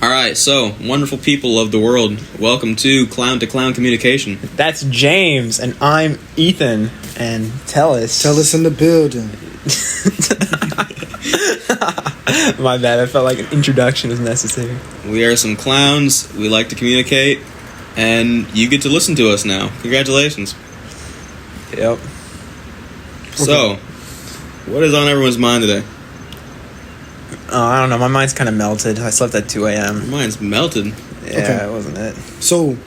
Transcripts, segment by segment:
All right, so wonderful people of the world, welcome to Clown Communication. That's James, and I'm Ethan. And tell us in the building. My bad. I felt like an introduction was necessary. We are some clowns. We like to communicate, and you get to listen to us now. Congratulations. Yep. So, what is on everyone's mind today? I don't know. My mind's kind of melted. I slept at 2 a.m. Mine's melted. Yeah, Okay. wasn't it? So,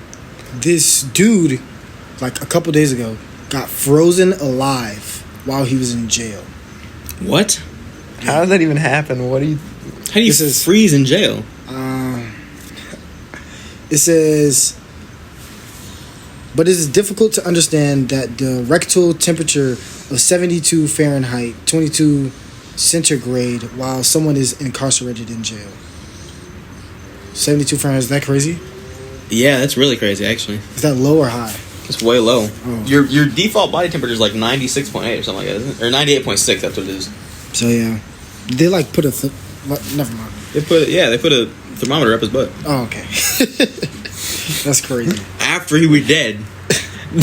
this dude, like a couple days ago, got frozen alive while he was in jail. What? How did that even happen? How do you freeze in jail? It says, but it is difficult to understand that the rectal temperature of 72 Fahrenheit, 22 centigrade, while someone is incarcerated in jail. 72 Fahrenheit, is that crazy? Yeah, that's really crazy, actually. Is that low or high? It's way low. Oh. Your default body temperature is like 96.8 or something like that, isn't it? Or 98.6, that's what it is. So, yeah. They, like, put a... never mind. They put a thermometer up his butt. Oh, okay. That's crazy. After he was dead. They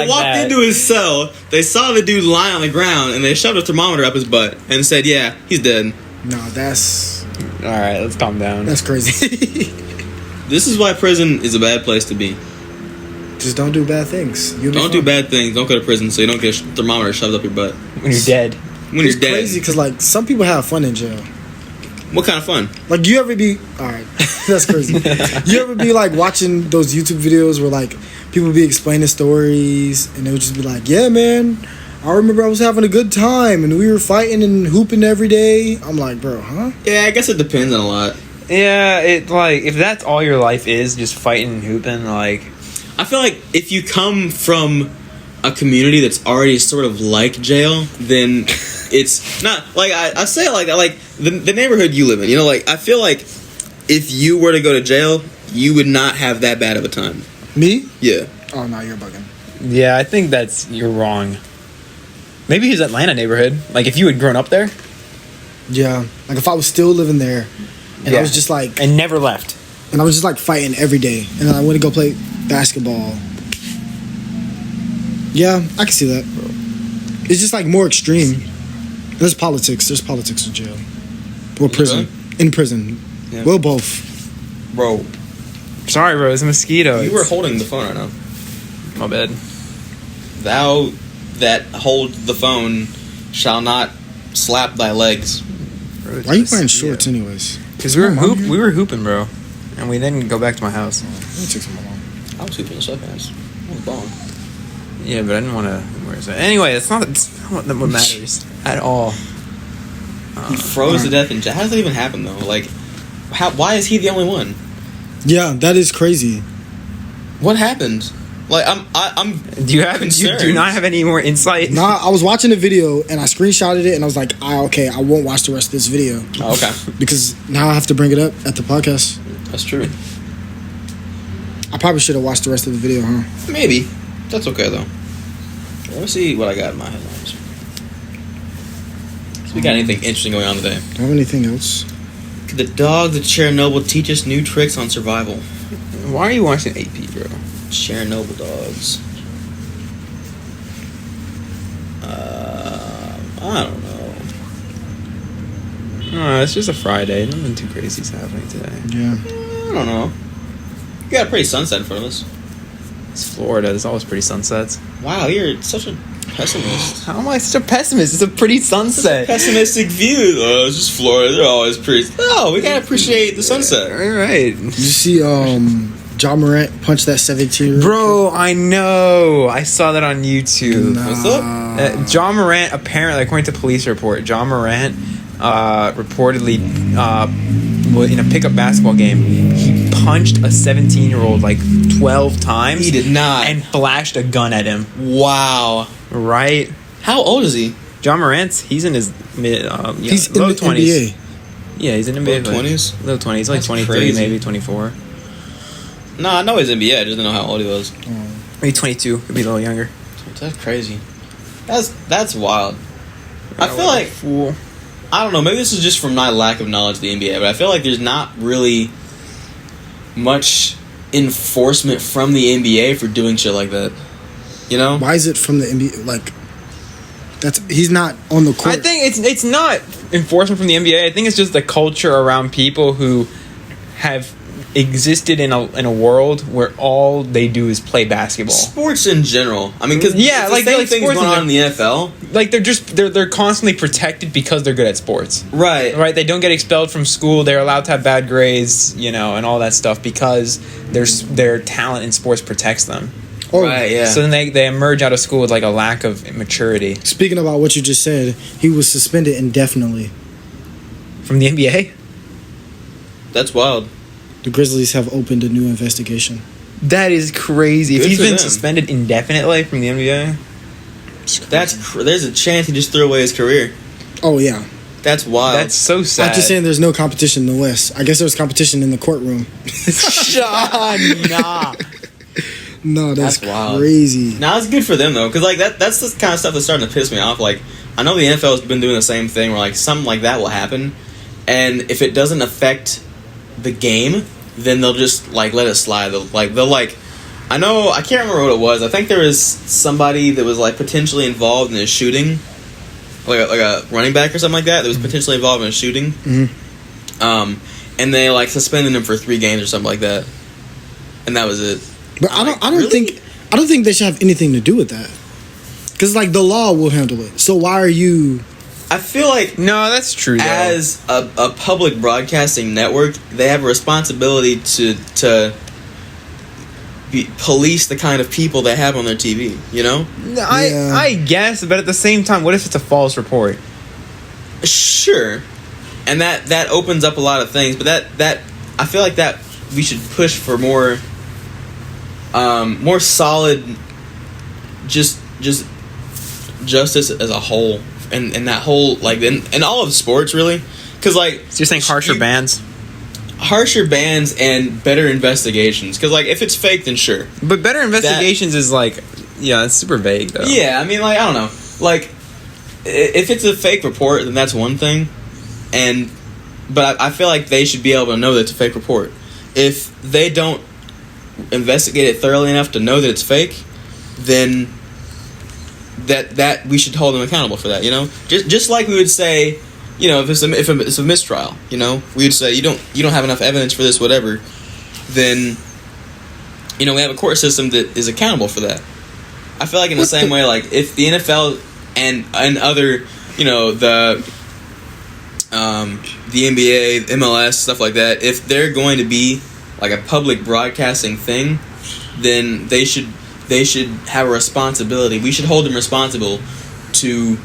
walked into his cell, they saw the dude lying on the ground, and they shoved a thermometer up his butt and said, yeah, he's dead. No, that's... Alright, let's calm down. That's crazy. This is why prison is a bad place to be. Just don't do bad things. Don't do bad things. Don't go to prison so you don't get a thermometer shoved up your butt. When you're dead. When It's you're dead. crazy because, like, some people have fun in jail. What kind of fun? Like, you ever be... Alright, that's crazy. You ever be, like, watching those YouTube videos where, like, people be explaining stories and they would just be like, yeah, man, I remember I was having a good time and we were fighting and hooping every day. I'm like, bro, huh? Yeah, I guess it depends on a lot. Yeah, it like if that's all your life is, just fighting and hooping, like I feel like if you come from a community that's already sort of like jail, then it's not like I say it like that. Like the neighborhood you live in, you know, like I feel like if you were to go to jail, you would not have that bad of a time. Me? Yeah. Oh, no, you're bugging. yeah, I think you're wrong. Maybe his Atlanta neighborhood. Like if you had grown up there. Yeah. Like, if I was still living there and I was just, like... And never left. And I was just, like, fighting every day. And then I went to go play basketball. Yeah, I can see that. It's just, like, more extreme. There's politics. There's politics in jail. Or prison. Really? In prison. Yeah. Well, both. Bro, Sorry, bro. It's a mosquito. you were holding the phone right now. My bad. Thou that hold the phone shall not slap thy legs. Bro, it's Why are you a wearing mosquito. shorts anyways? Because we were hooping, bro, and we then go back to my house. Let me take some along. I was hooping in sweatpants. I was balling. Yeah, but I didn't want to wear that. Anyway, it's not what matters at all. He froze to death in jail. How does that even happen though? Like, why is he the only one? Yeah, that is crazy. What happened? Like, I'm Do you do not have any more insight? Nah, I was watching a video and I screenshotted it and I was like, I won't watch the rest of this video. Oh, okay. Because now I have to bring it up at the podcast. That's true. I probably should have watched the rest of the video, huh? Maybe. That's okay though. Let me see what I got in my headlines. So we got anything interesting going on today? Do I have anything else? Could the dogs of Chernobyl teach us new tricks on survival? Why are you watching AP, bro? Chernobyl dogs. I don't know. Oh, it's just a Friday. Nothing too crazy is happening today. Yeah. I don't know. You got a pretty sunset in front of us. It's Florida. There's always pretty sunsets. Wow, you're such a pessimist. How am I such a pessimist? It's a pretty sunset. Pessimistic view. Oh, it's just Florida. They're always pretty. No, we gotta appreciate the sunset. All right. Did you see John Morant punch that 17-year-old? Bro, I know. I saw that on YouTube. Nah. What's up? John Morant, apparently, according to police report, John Morant reportedly, in a pickup basketball game, he punched a 17-year-old like 12 times. He did not. And flashed a gun at him. Wow. Right? How old is he? John Morant, he's in his He's low in the 20s. NBA. Yeah, he's in the NBA. Low 20s? Low 20s, like That's 23, crazy. maybe 24. No, I know he's NBA. I just didn't know how old he was. Maybe 22. Could be a little younger. That's crazy. That's wild. I feel like Fool. I don't know. Maybe this is just from my lack of knowledge of the NBA, but I feel like there's not really much enforcement from the NBA for doing shit like that. You know? Why is it from the NBA? Like, he's not on the court. I think it's not enforcement from the NBA. I think it's just the culture around people who have existed in a world where all they do is play basketball. Sports in general. I mean, because yeah, like things going on in the NFL. Like they're constantly protected because they're good at sports. Right. They don't get expelled from school. They're allowed to have bad grades, and all that stuff because their talent in sports protects them. Oh, right. Yeah. So then they emerge out of school with like a lack of maturity. Speaking about what you just said, he was suspended indefinitely From the NBA? That's wild. The Grizzlies have opened a new investigation. That is crazy. Good If he's for been them. suspended indefinitely from the NBA, There's a chance he just threw away his career. Oh yeah, That's wild. that's so sad. I'm just saying there's no competition in the West. I guess there's competition in the courtroom. Sean, nah. No, that's wild. crazy. Now it's good for them though, because like that's the kind of stuff that's starting to piss me off. Like I know the NFL has been doing the same thing, where like something like that will happen, and if it doesn't affect the game, then they'll just like let it slide. I know, I can't remember what it was. I think there was somebody that was like potentially involved in a shooting, like a running back or something like that was potentially involved in a shooting. Mm-hmm. And they like suspended him for 3 games or something like that, and that was it. But I don't think they should have anything to do with that. Because like the law will handle it. So why are you? I feel like No, that's true. Though. as a public broadcasting network, they have a responsibility to police the kind of people they have on their TV. You know? I guess, but at the same time, what if it's a false report? Sure, and that opens up a lot of things. But that I feel like that we should push for more solid, just justice as a whole, and that whole like in all of sports really, because like So you're saying harsher bans? Harsher bans and better investigations. Because like if it's fake, then sure. But better investigations is like, yeah, it's super vague though. Yeah, I mean, like I don't know, like if it's a fake report, then that's one thing, but I feel like they should be able to know that it's a fake report. If they don't investigate it thoroughly enough to know that it's fake, then that we should hold them accountable for that. Just like we would say, if it's a mistrial, we would say you don't have enough evidence for this, whatever. Then we have a court system that is accountable for that. I feel like in the same way, like if the NFL and other the NBA, MLS, stuff like that, if they're going to be like a public broadcasting thing, then they should have a responsibility. We should hold them responsible to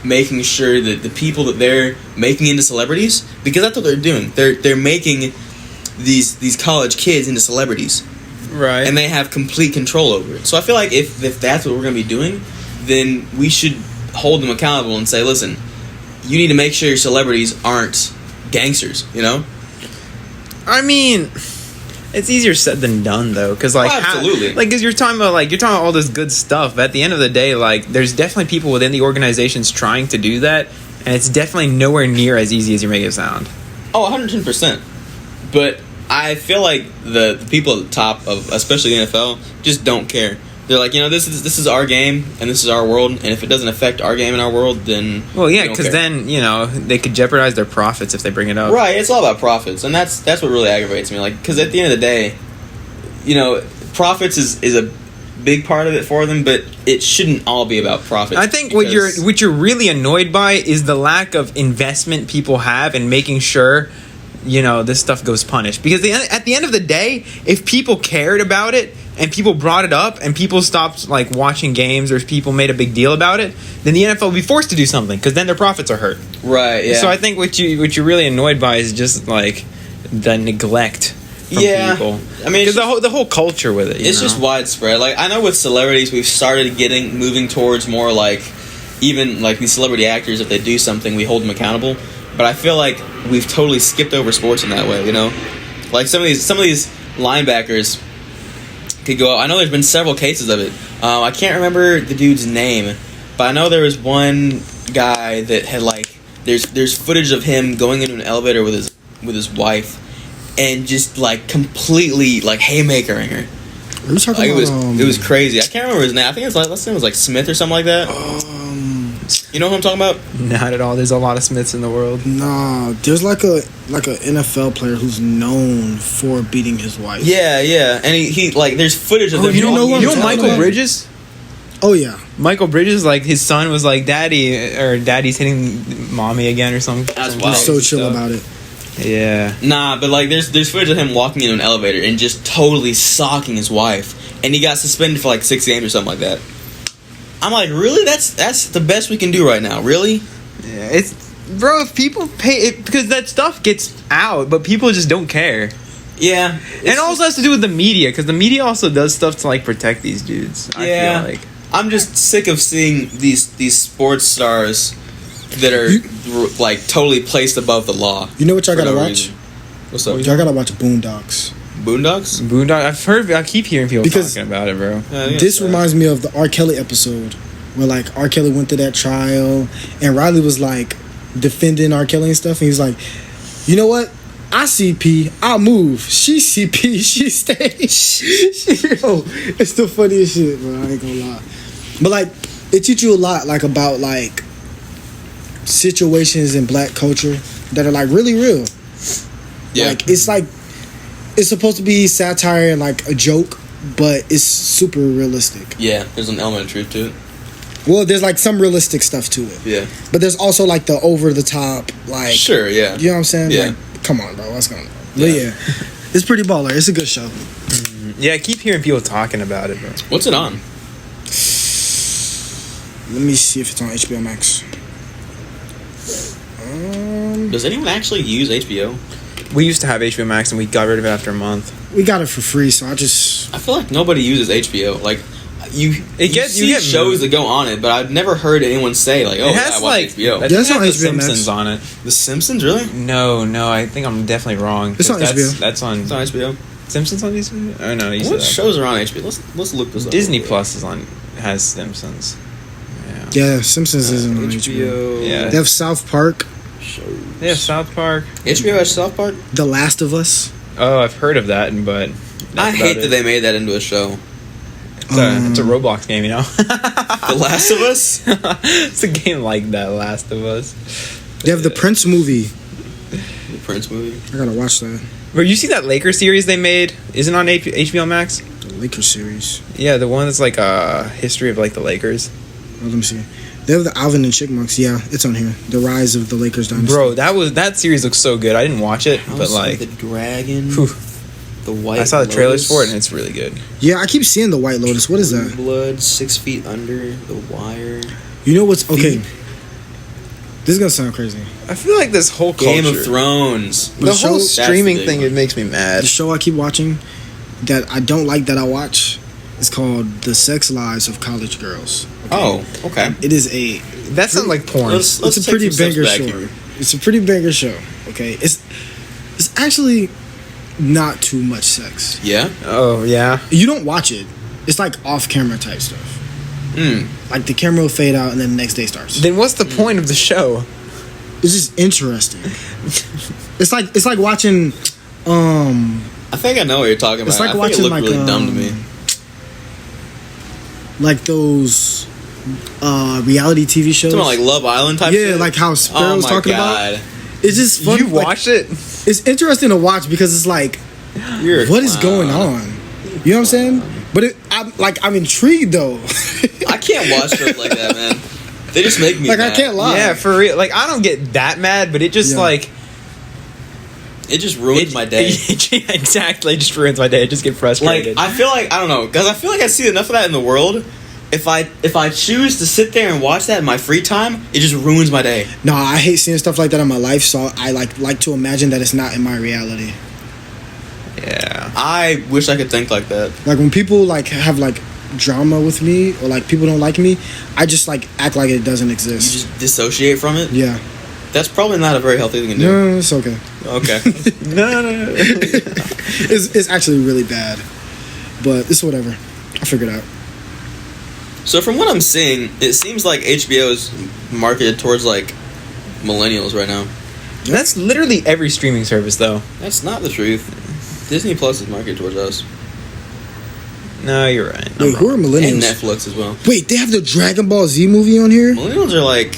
making sure that the people that they're making into celebrities, because that's what they're doing. They're making these college kids into celebrities, right? And they have complete control over it. So I feel like if that's what we're going to be doing, then we should hold them accountable and say, listen, you need to make sure your celebrities aren't gangsters. I mean, it's easier said than done though, because like absolutely, because you're talking about all this good stuff. But at the end of the day, like there's definitely people within the organizations trying to do that, and it's definitely nowhere near as easy as you make it sound. Oh, 110%. But I feel like the people at the top of especially the NFL just don't care. They're like, this is our game and this is our world, and if it doesn't affect our game and our world, then well, yeah, because then they could jeopardize their profits if they bring it up. Right, it's all about profits, and that's what really aggravates me. Like, because at the end of the day, profits is a big part of it for them, but it shouldn't all be about profits. I think what you're really annoyed by is the lack of investment people have in making sure this stuff goes punished. Because at the end of the day, if people cared about it and people brought it up and people stopped like watching games, or if people made a big deal about it, then the NFL would be forced to do something, because then their profits are hurt. Right. Yeah. So I think what you're really annoyed by is just like the neglect from people. I mean, because the whole culture with it. It's just widespread. Like I know with celebrities, we've started moving towards more like even like these celebrity actors. If they do something, we hold them accountable. But I feel like we've totally skipped over sports in that way. Like some of these linebackers could go out. I know there's been several cases of it. I can't remember the dude's name, but I know there was one guy that had like there's footage of him going into an elevator with his wife, and just like completely like haymakering her. Are you talking Like, about? it was crazy. I can't remember his name. I think it's like, last name was like Smith or something like that. You know what I'm talking about? Not at all. There's a lot of Smiths in the world. Nah, there's like a NFL player who's known for beating his wife. Yeah, and he like there's footage of them. you don't know who I'm You know talking Michael about? Bridges? Oh yeah. Michael Bridges, like his son was like, Daddy's hitting mommy again or something. That's some wild. He's so crazy chill stuff. about it. Yeah. Nah, but like there's footage of him walking into an elevator and just totally socking his wife, and he got suspended for like 6 games or something like that. I'm like, really? That's the best we can do right now, really? Yeah, it's bro. If people pay it because that stuff gets out, but people just don't care. Yeah, And it also has to do with the media because the media also does stuff to like protect these dudes. Yeah. I feel like. I'm just sick of seeing these sports stars that are like totally placed above the law. You know what y'all for gotta no watch? reason. What's up? Y'all gotta watch Boondocks. Boondocks? Boondock. I keep hearing people Because- talking about it, bro. This reminds me of the R. Kelly episode where like R. Kelly went through that trial and Riley was like defending R. Kelly and stuff, and he's like, you know what? I CP, I move. She CP, she stays. Yo, it's the funniest shit, bro. I ain't gonna lie. But like, it teaches you a lot, like about like situations in black culture that are like really real. Yeah. Like it's supposed to be satire and like a joke, but it's super realistic. Yeah, there's an element of truth to it. Well, there's like some realistic stuff to it, Yeah. but there's also like the over the top, like Sure, yeah. you know what I'm saying? Yeah. Like, come on, bro, what's going on? But Yeah. yeah, it's pretty baller. It's a good show. Yeah, I keep hearing people talking about it, bro. What's it on? Let me see if it's on HBO Max. Does anyone actually use HBO? We used to have HBO Max and we got rid of it after a month. We got it for free, so I just I feel like nobody uses HBO. Like you see get shows that go on it, but I've never heard anyone say like, "Oh, It yeah, has I watch like HBO." I Yeah, it's think on it has The HBO Max. Simpsons on it. The Simpsons, really? No, I think I'm definitely wrong. It's on that's, HBO. That's on It's on HBO. Simpsons on HBO. Oh no, you What said shows are on HBO? Let's look this up. Disney real quick. Plus has Simpsons. yeah, Simpsons isn't on HBO. Yeah. They have South Park, shows. They have South Park. HBO has South Park. The Last of Us. Oh, I've heard of that, but I hate that they made that into a show. It's a Roblox game, you know. The Last of Us. It's a game like that, Last of Us. They have the Prince movie. The Prince movie. I gotta watch that. Bro, you see that Lakers series they made? Isn't on HBO Max? The Lakers series. Yeah, the one that's like a history of like the Lakers. Oh, let me see. They have the Alvin and Chipmunks. Yeah, it's on here. The Rise of the Lakers Dynasty. Bro, that series looks so good. I didn't watch it, but House of like the Dragon. whew, The White. I saw the trailers Lotus, for it and it's really good. Yeah, I keep seeing the White Lotus. What is True that? Blood, 6 Feet Under, The Wire, You know what's okay? This is gonna sound crazy. I feel like this whole Game culture, of Thrones. The the show- whole That's streaming the big thing, one. it makes me mad. The show I keep watching that I don't like that I watch is called The Sex Lives of College Girls. Oh, okay. It is a That sounds like porn. Let's it's a take pretty some steps banger back show. here. It's a pretty banger show. Okay, it's actually not too much sex. Yeah. Oh yeah. You don't watch it. It's like off camera type stuff. Mm. Like the camera will fade out and then the next day starts. Then what's the point of the show? It's just interesting. it's like watching I think I know what you're talking about. It's like I think watching, it looked like, really dumb to me. like those reality TV shows. Talking about like Love Island type. Yeah, shit? like how Sparrow was talking about. It's just fun. You like, watched it? It's interesting to watch because it's like, You're a what is clown. going on? You know what I'm saying? But I'm intrigued though. I can't watch shows like that, man. They just make me Like, mad. I can't lie. Yeah, for real. Like I don't get that mad, but it just Yeah. like It just ruins my day. exactly, it just ruins my day. I just get Like frustrated. I feel like I don't know because I feel like I see enough of that in the world. If I choose to sit there and watch that in my free time, it just ruins my day. No, I hate seeing stuff like that in my life, so I like to imagine that it's not in my reality. yeah. I wish I could think like that. Like when people like have like drama with me or like people don't like me, I just like act like it doesn't You exist. just dissociate from it. Yeah. That's probably not a very healthy thing to do. No, it's okay. Okay. No. It's actually really bad, but it's whatever. I'll figure it out. So from what I'm seeing, it seems like HBO is marketed towards like millennials right now. That's literally every streaming service, though. That's not the truth. Disney Plus is marketed towards us. No, you're right. Wait, who are millennials? And Netflix as well. Wait, they have the Dragon Ball Z movie on here? Millennials are like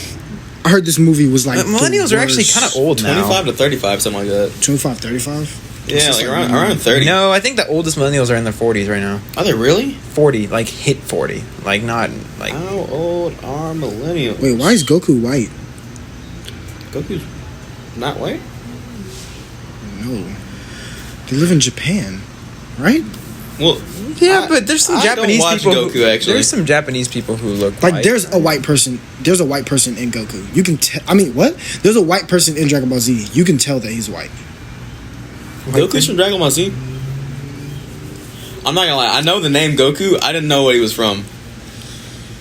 I heard this movie was like Millennials are actually kind of old now. 25 to 35, something like that. 25, 35? Yeah, like around 30. No, I think the oldest millennials are in their 40s right now. Are they really? 40, like hit 40, like not like. How old are millennials? Wait, why is Goku white? Goku's not white? No. They live in Japan, right? Well, Yeah, but there's some I Japanese don't watch people. Goku, actually. There's some Japanese people who look Like, white. there's a white person. There's a white person in Goku. You can tell. I mean, what? There's a white person in Dragon Ball Z. You can tell that he's white. Goku's from Dragon Ball Z? I'm not gonna lie, I know the name Goku, I didn't know what he was from.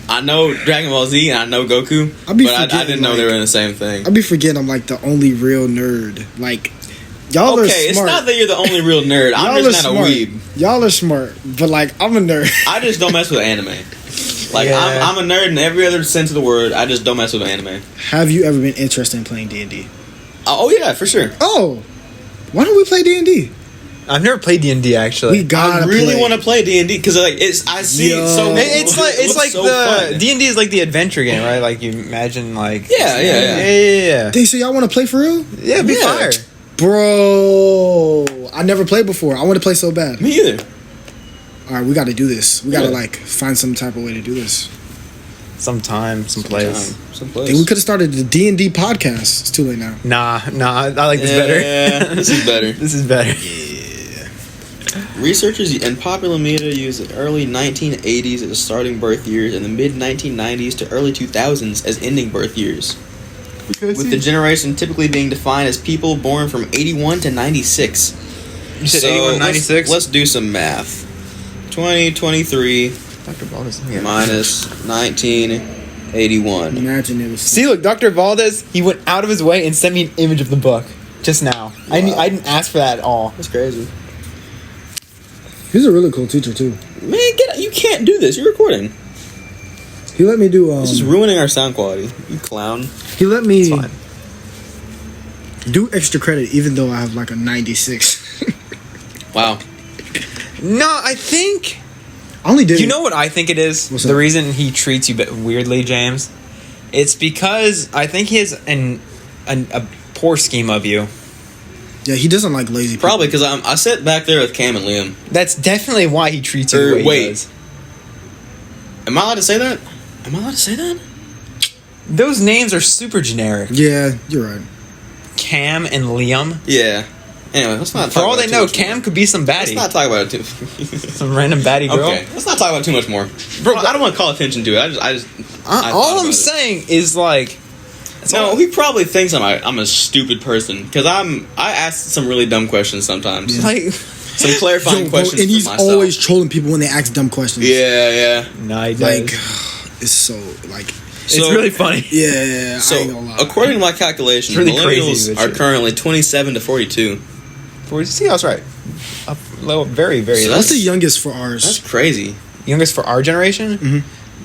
I know Dragon Ball Z and I know Goku, but I didn't know they were in the same thing. I'd be forgetting I'm like the only real nerd. Like, y'all are smart. Okay, it's not that you're the only real nerd. I'm Y'all just are not a smart. weeb. Y'all are smart, but like, I'm a nerd. I just don't mess with anime. Like, Yeah. I'm a nerd in every other sense of the word. I just don't mess with anime. Have you ever been interested in playing D&D? Oh, yeah, for sure. Oh, why don't we play D&D? I've never played D&D actually. We gotta I really play. want to play D&D because like I see it so. It's looks like so the fun. D&D is like the adventure game, right? Like you imagine like Yeah. They say y'all want to play for real? Yeah, it'd be Yeah. fire. Bro, I never played before. I want to play so bad. Me either. All right, we got to do this. We got to Yeah. like find some type of way to do this. Sometime, someplace. Someplace. Think we could have started the D&D podcast. It's too late now. Nah, I like this better. Yeah, this is better. This is better. Researchers and popular media use the early 1980s as starting birth years and the mid 1990s to early 2000s as ending birth years. With the generation typically being defined as people born from 81 to 96. You said 81 to 96? Let's do some math. 2023 Dr. Valdez. minus 1981. Imagine it was. See, look, Dr. Valdez, he went out of his way and sent me an image of the book just now. Wow. I didn't ask for that at all. That's crazy. He's a really cool teacher too. Man, you can't do this. You're recording. He let me do. This is ruining our sound quality. You clown. He let me It's fine. do extra credit, even though I have like a 96. Wow. No, I think... I only did. You know what I think it is? What's The up? reason he treats you weirdly, James? It's because I think he has a poor scheme of you. Yeah, he doesn't like lazy people. Probably because I sit back there with Cam and Liam. That's definitely why he treats you the way he does. Am I allowed to say that? Am I allowed to say that? Those names are super generic. Yeah, you're right. Cam and Liam. Yeah. Anyway, let's not For talk all about they it too know, much Cam more. could be some Let's baddie. not talk about it too. Some random baddie girl. Okay, let's not talk about it too much more. Bro, I don't want to call attention to it. I thought All about I'm it. saying is like... No, he probably thinks I'm a stupid person because I ask some really dumb questions sometimes. Like... Some clarifying Yo, bro, questions and he's for myself. always trolling people when they ask dumb questions. Yeah. No, he does. Like, it's so like. it's So- really funny. Yeah, I So, ain't gonna lie. according to my calculations, It's really crazy, millennials this are shit. currently 27 to 42. See, I was right. A low, very, very So low. What's the youngest for ours? That's crazy. Youngest for our generation? Mhm.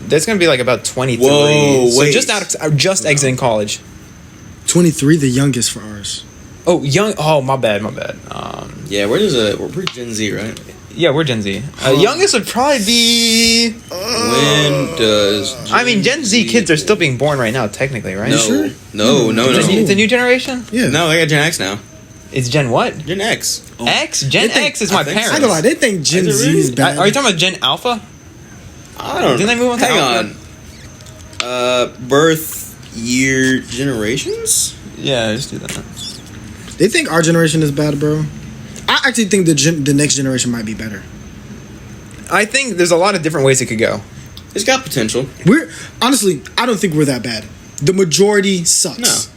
That's going to be like about 23. Whoa, so wait. just just exiting college. 23, the youngest for ours. Oh, young. Oh, my bad. Yeah, we're Gen Z, right? Yeah, we're Gen Z. Youngest would probably be. When does I mean, Gen Z kids are still being born right now, technically, right? No, sure? no. The new generation? Yeah. No, they got Gen X now. It's Gen what? Gen X. X? Gen They think- X is my I think so. I parents. ain't gonna lie, they think Gen Is it Z really? is bad. Are you talking about Gen Alpha? I don't. Didn't they move on to Hang Alpha? on. Birth year generations. Yeah, just do that. They think our generation is bad, bro. I actually think the next generation might be better. I think there's a lot of different ways it could go. It's got potential. Honestly, I don't think we're that bad. The majority sucks. No.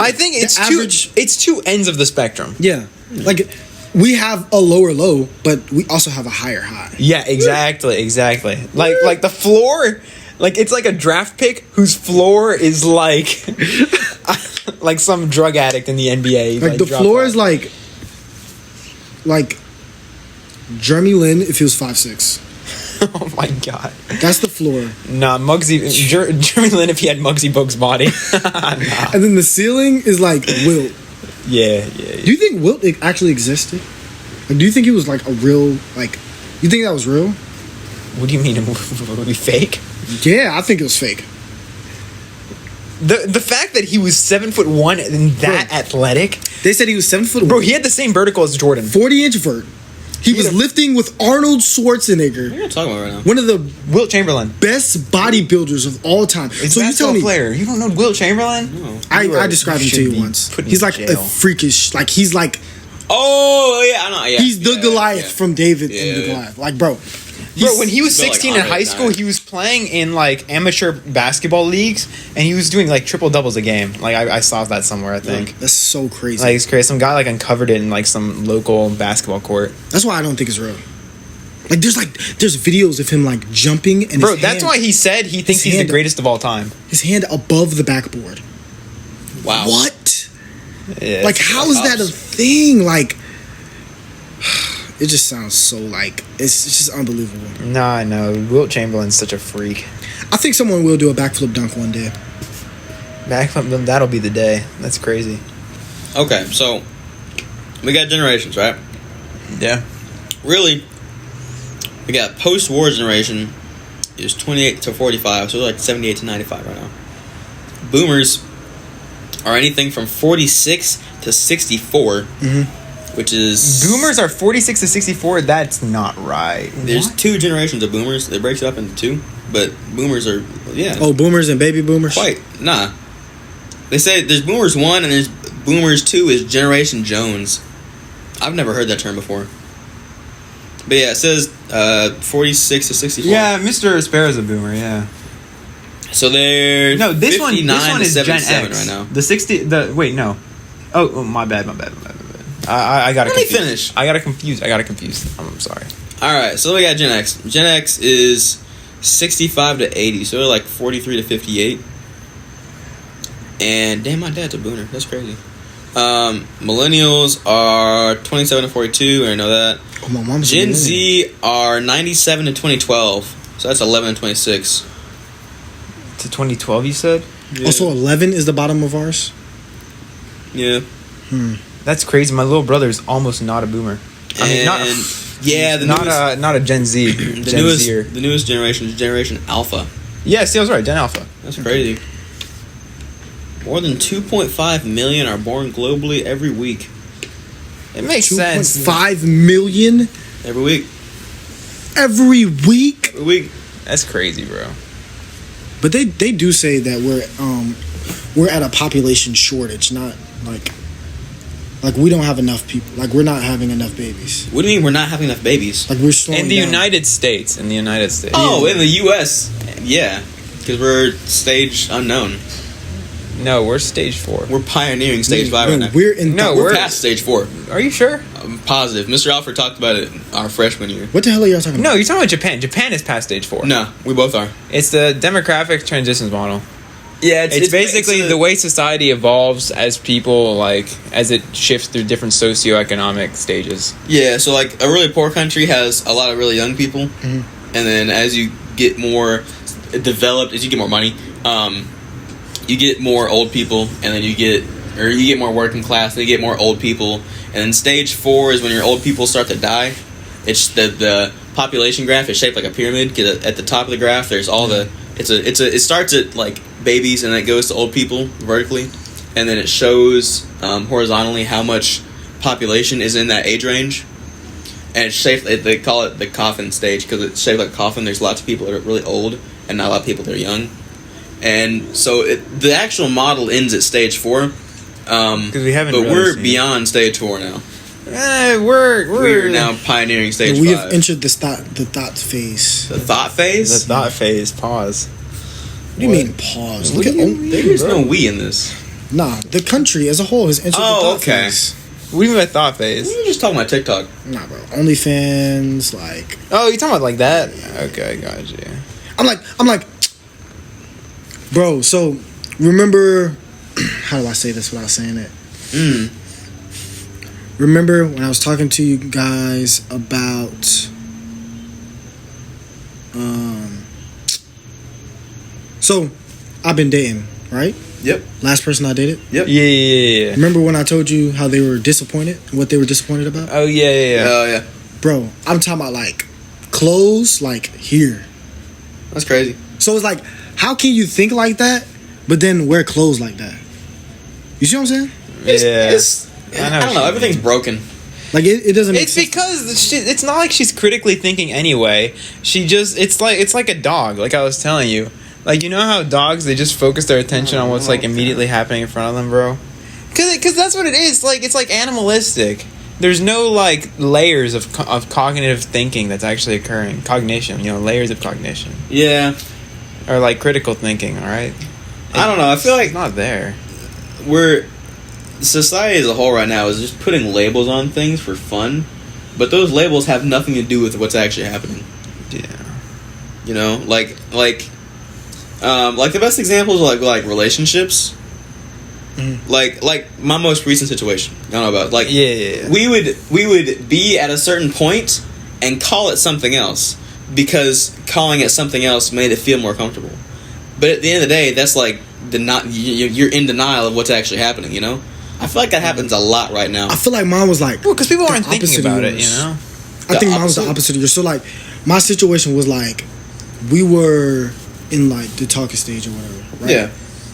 I think it's average- it's two ends of the spectrum. Yeah. Like, we have a lower low, but we also have a higher high. Yeah, exactly. Like the floor, like it's like a draft pick whose floor is like like some drug addict in the NBA. Like, the dropped floor off. is like Jeremy Lin if he was 5'6". Oh my god. That's the floor. Nah, Jeremy Lin if he had Muggsy Bogues' body. Nah. And then the ceiling is like Wilt. Yeah. Do you think Wilt actually existed? Like, do you think he was like a real, like, you think that was real? What do you mean? Would it be fake? Yeah, I think it was fake. The fact that he was 7'1" and that athletic. They said he was 7 foot. Bro, he had the same vertical as Jordan. 40-inch vert. He was lifting with Arnold Schwarzenegger. What are you talking about right now? One of the Wilt Chamberlain. best bodybuilders of all time. It's So you tell me, player. You don't know Wilt Chamberlain? No. I described him to you once. He's like a freakish, like he's like Oh yeah, I know. Yeah, he's the Goliath yeah. from David and the Yeah. Goliath. Like, bro, Bro, when he was built like 16 in Andre high school, Giant. he was playing in like amateur basketball leagues, and he was doing like triple doubles a game. Like I saw that somewhere, I think. that's so crazy. Like it's crazy. Some guy like uncovered it in like some local basketball court. That's why I don't think it's real. There's videos of him like jumping and Bro, his that's hand, why he said he thinks he's the hand- greatest of all time. his hand above the backboard. Wow. What? Yeah, Like, how is that a tops. thing? Like, it just sounds so like it's just unbelievable. Nah, I know. Wilt Chamberlain's such a freak. I think someone will do a backflip dunk one day. Backflip, that'll be the day. That's crazy. Okay, so we got generations, right? Yeah. Really, we got post-war generation is 28 to 45, so like 78 to 95 right now. Boomers are anything from 46 to 64, which is Boomers are 46 to 64. That's not right. There's What? 2 generations of boomers. It breaks it up into 2, but boomers are Oh, boomers and baby boomers. Nah. They say there's boomers 1 and there's boomers 2 is Generation Jones. I've never heard that term before. But yeah, it says 46 to 64. Yeah, Mr. Sparrow's a boomer. Yeah. So they're No, this one. This 59 one to is Gen 77 X. right now. The 60. The wait, no. Oh, my bad. I got Let me finish. I got it confused. I'm sorry. All right, so we got Gen X. Gen X is 65 to 80, so they're like 43 to 58. And damn, my dad's a boomer. That's crazy. Millennials are 27 to 42. I know that. Oh, my mom's a Gen millennial. Z are 97 to 2012. So that's 11 to 26. To 2012, you said? Also, 11 is the bottom of ours. Yeah. That's crazy. My little brother is almost not a boomer. I mean, not. Yeah, the newest, Not a Gen Z. the newest generation is Generation Alpha. Yeah, see, I was right. Gen Alpha. That's crazy. More than 2.5 million are born globally every week. It makes sense. 2.5 million Every week. every week. Every week. That's crazy, bro. But they do say that we're at a population shortage, not like we don't have enough people. Like, we're not having enough babies. What do you mean we're not having enough babies? Like, we're slowing In the down. United States. Oh, in the U.S. Yeah. Because we're stage unknown. No, we're stage 4. We're pioneering stage 5 No, right now. we're in. No, We're we're- past stage 4. Are you sure? I'm positive. Mr. Alfred talked about it our freshman year. What the hell are y'all talking about? No, you're talking about Japan. Japan is past stage 4. No, we both are. It's the demographic transitions model. Yeah, It's basically the way society evolves as people, like, as it shifts through different socioeconomic stages. Yeah, so like a really poor country has a lot of really young people, and then as you get more developed, as you get more money, you get more old people, and then you get more working class, then you get more old people, and then stage 4 is when your old people start to die. It's the population graph is shaped like a pyramid. 'Cause at the top of the graph, there's all the it starts at like babies and then it goes to old people vertically, and then it shows horizontally how much population is in that age range. And it's shaped. They call it the coffin stage because it's shaped like a coffin. There's lots of people that are really old and not a lot of people that are young. And so the actual model ends at stage 4. Because we haven't. But really we're seen it. beyond stage 4 now. We're now pioneering stage 5. We have entered the thought phase. The thought phase? the thought phase. Pause. What do you mean pause? Look at There's no we in this. nah. The country as a whole has entered the thought okay. phase. What do you mean by thought phase? We were just talking about TikTok. Nah, bro. OnlyFans, like Oh, you talking about like that? Okay, gotcha. I'm like, bro. So remember, how do I say this without saying it? Remember when I was talking to you guys about So, I've been dating, right? Yep. Last person I dated. Yep. Yeah. Remember when I told you how they were disappointed and what they were disappointed about? Oh yeah. Oh yeah. Bro, I'm talking about like clothes, like here. That's crazy. So it's like, how can you think like that, but then wear clothes like that? You see what I'm saying? I don't know. Everything's broken. Like it doesn't. Make It's sense. because it's not like she's critically thinking anyway. She just it's like a dog. Like I was telling you, like you know how dogs they just focus their attention on what's like immediately happening in front of them, bro. Because that's what it is. Like it's like animalistic. There's no like layers of cognitive thinking that's actually occurring. Cognition, layers of cognition. Yeah. Or like critical thinking. All right. I don't know. I feel like It's not there. Society as a whole right now is just putting labels on things for fun, but those labels have nothing to do with what's actually happening. Yeah. Like the best examples are like relationships. Like my most recent situation. I don't know about like Yeah. we would be at a certain point and call it something else because calling it something else made it feel more comfortable. But at the end of the day, that's like you're in denial of what's actually happening. I feel like that happens a lot right now. I feel like mine was like, Well, because people the aren't thinking opposite of about it, yours. The I think mine was the opposite? opposite of yours. So like, my situation was like, we were in like the talking stage or whatever, right? Yeah.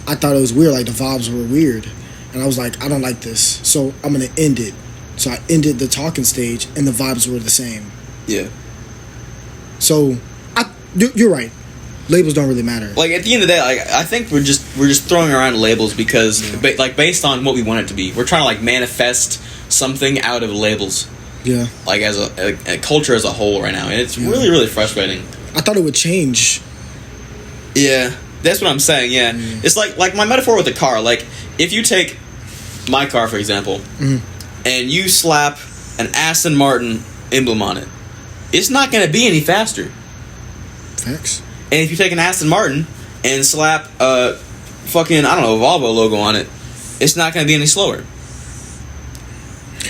I thought it was weird, like the vibes were weird, and I was like, I don't like this, so I'm gonna end it. So I ended the talking stage, and the vibes were the same. Yeah. So you're right. Labels don't really matter. Like at the end of the day, like I think we're just throwing around labels because based on what we want it to be. We're trying to like manifest something out of labels. Yeah. Like as a culture as a whole right now, and it's really really frustrating. I thought it would change. Yeah, that's what I'm saying. Yeah, it's like my metaphor with the car. Like if you take my car for example, and you slap an Aston Martin emblem on it, it's not going to be any faster. Facts. And if you take an Aston Martin and slap a fucking, I don't know, Volvo logo on it, it's not going to be any slower.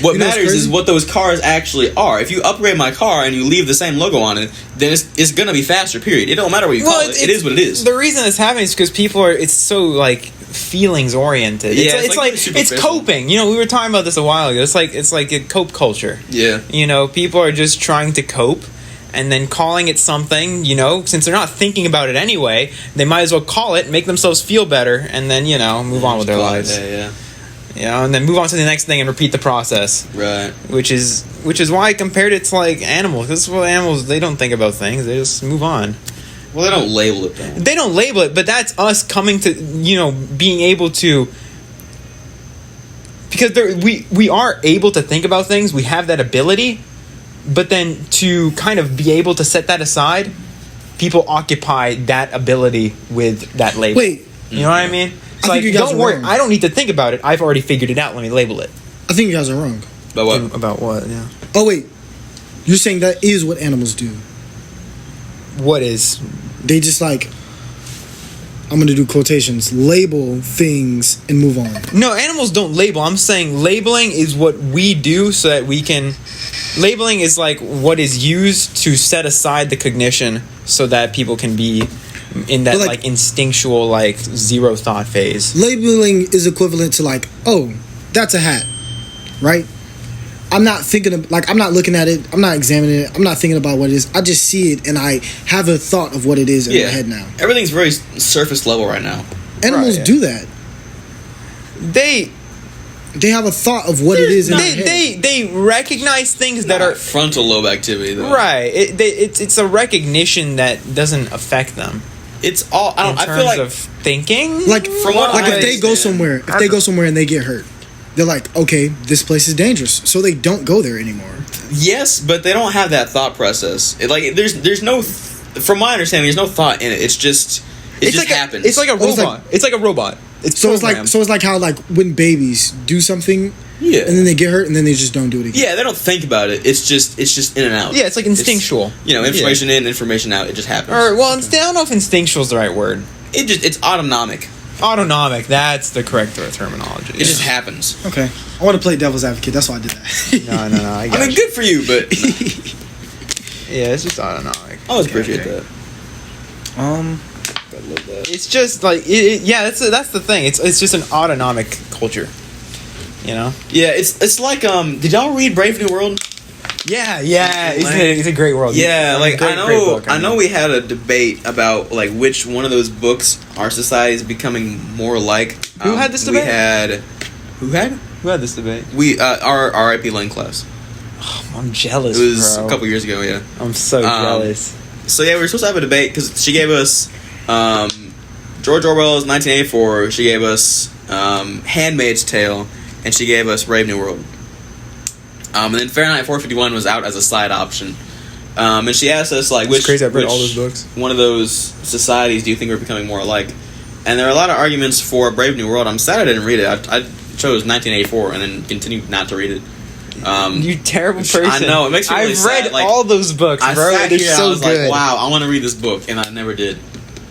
What You know what's matters crazy? is what those cars actually are. If you upgrade my car and you leave the same logo on it, then it's going to be faster, period. It don't matter what you call it. It is what it is. The reason it's happening is because people are. It's so like feelings oriented. Yeah, it's like it's superficial. coping. We were talking about this a while ago. It's like a cope culture. Yeah. People are just trying to cope. And then calling it something, since they're not thinking about it anyway, they might as well call it, make themselves feel better, and then, move on with their lives. Yeah. And then move on to the next thing and repeat the process. Right. Which is why I compared it to like animals. Because animals, they don't think about things; they just move on. Well, they don't label it though. They don't label it, but that's us coming to being able to. Because we are able to think about things. We have that ability. But then to kind of be able to set that aside, people occupy that ability with that label. Wait. You know what I mean? It's I think you guys don't are worry, wrong. I don't need to think about it. I've already figured it out. Let me label it. I think you guys are wrong. But what? About what? Yeah. Oh wait, you're saying that is what animals do? What is? They just like, I'm gonna do quotations, label things and move on. No, animals don't label. I'm saying labeling is what we do so that we can. Labeling is like what is used to set aside the cognition so that people can be in that But, like instinctual like zero thought phase. Labeling is equivalent to like, oh, that's a hat, right? I'm not thinking of, like, I'm not looking at it, I'm not examining it, I'm not thinking about what it is. I just see it and I have a thought of what it is in my head now. Everything's very surface level right now. Animals Right, yeah. do that. They have a thought of what it is in their head. They recognize things that Not are frontal lobe activity though. right. It's a recognition that doesn't affect them It's all. I in don't. I terms feel like of thinking. Like, From what like I if they go understand- somewhere and they get hurt, they're like, okay, this place is dangerous, so they don't go there anymore. yes, but they don't have that thought process. There's no. From my understanding, there's no thought in it. It's just. It just like happens. It's like a Oh, it's robot. It's like a robot. It's So programmed. it's like how like when babies do something, Yeah. and then they get hurt, and then they just don't do it again. Yeah, they don't think about it. It's just in and out. Yeah, it's like instinctual. Information in, information out. It just happens. Or well, I don't know if instinctual is the right word. It's autonomic. Autonomic. That's the correct terminology. It just happens. Okay, I want to play devil's advocate. That's why I did that. No. I mean, good for you, but Yeah, it's just autonomic. I always appreciate that. I love that. It's just like that's the thing. It's just an autonomic culture, you know. Yeah, it's like did y'all read Brave New World? Yeah. It's a great world. Yeah, like great book, I know we had a debate about like which one of those books our society is becoming more like. Who had this debate? Who had this debate? We our R.I.P. Lane class. Oh, I'm jealous. It was bro. a couple years ago. Yeah, I'm so jealous. So yeah, we were supposed to have a debate because she gave us George Orwell's 1984. She gave us Handmaid's Tale, and she gave us Brave New World. And then Fahrenheit 451 was out as a side option. And she asked us like, which crazy. I've read all those books. One of those societies do you think we're becoming more alike? And there are a lot of arguments for Brave New World. I'm sad I didn't read it. I chose 1984 and then continued not to read it. You terrible person. I know, it makes me really I've sad. read Like, all those books, bro. I sat They're here, so I was good. like, wow, I want to read this book, and I never did.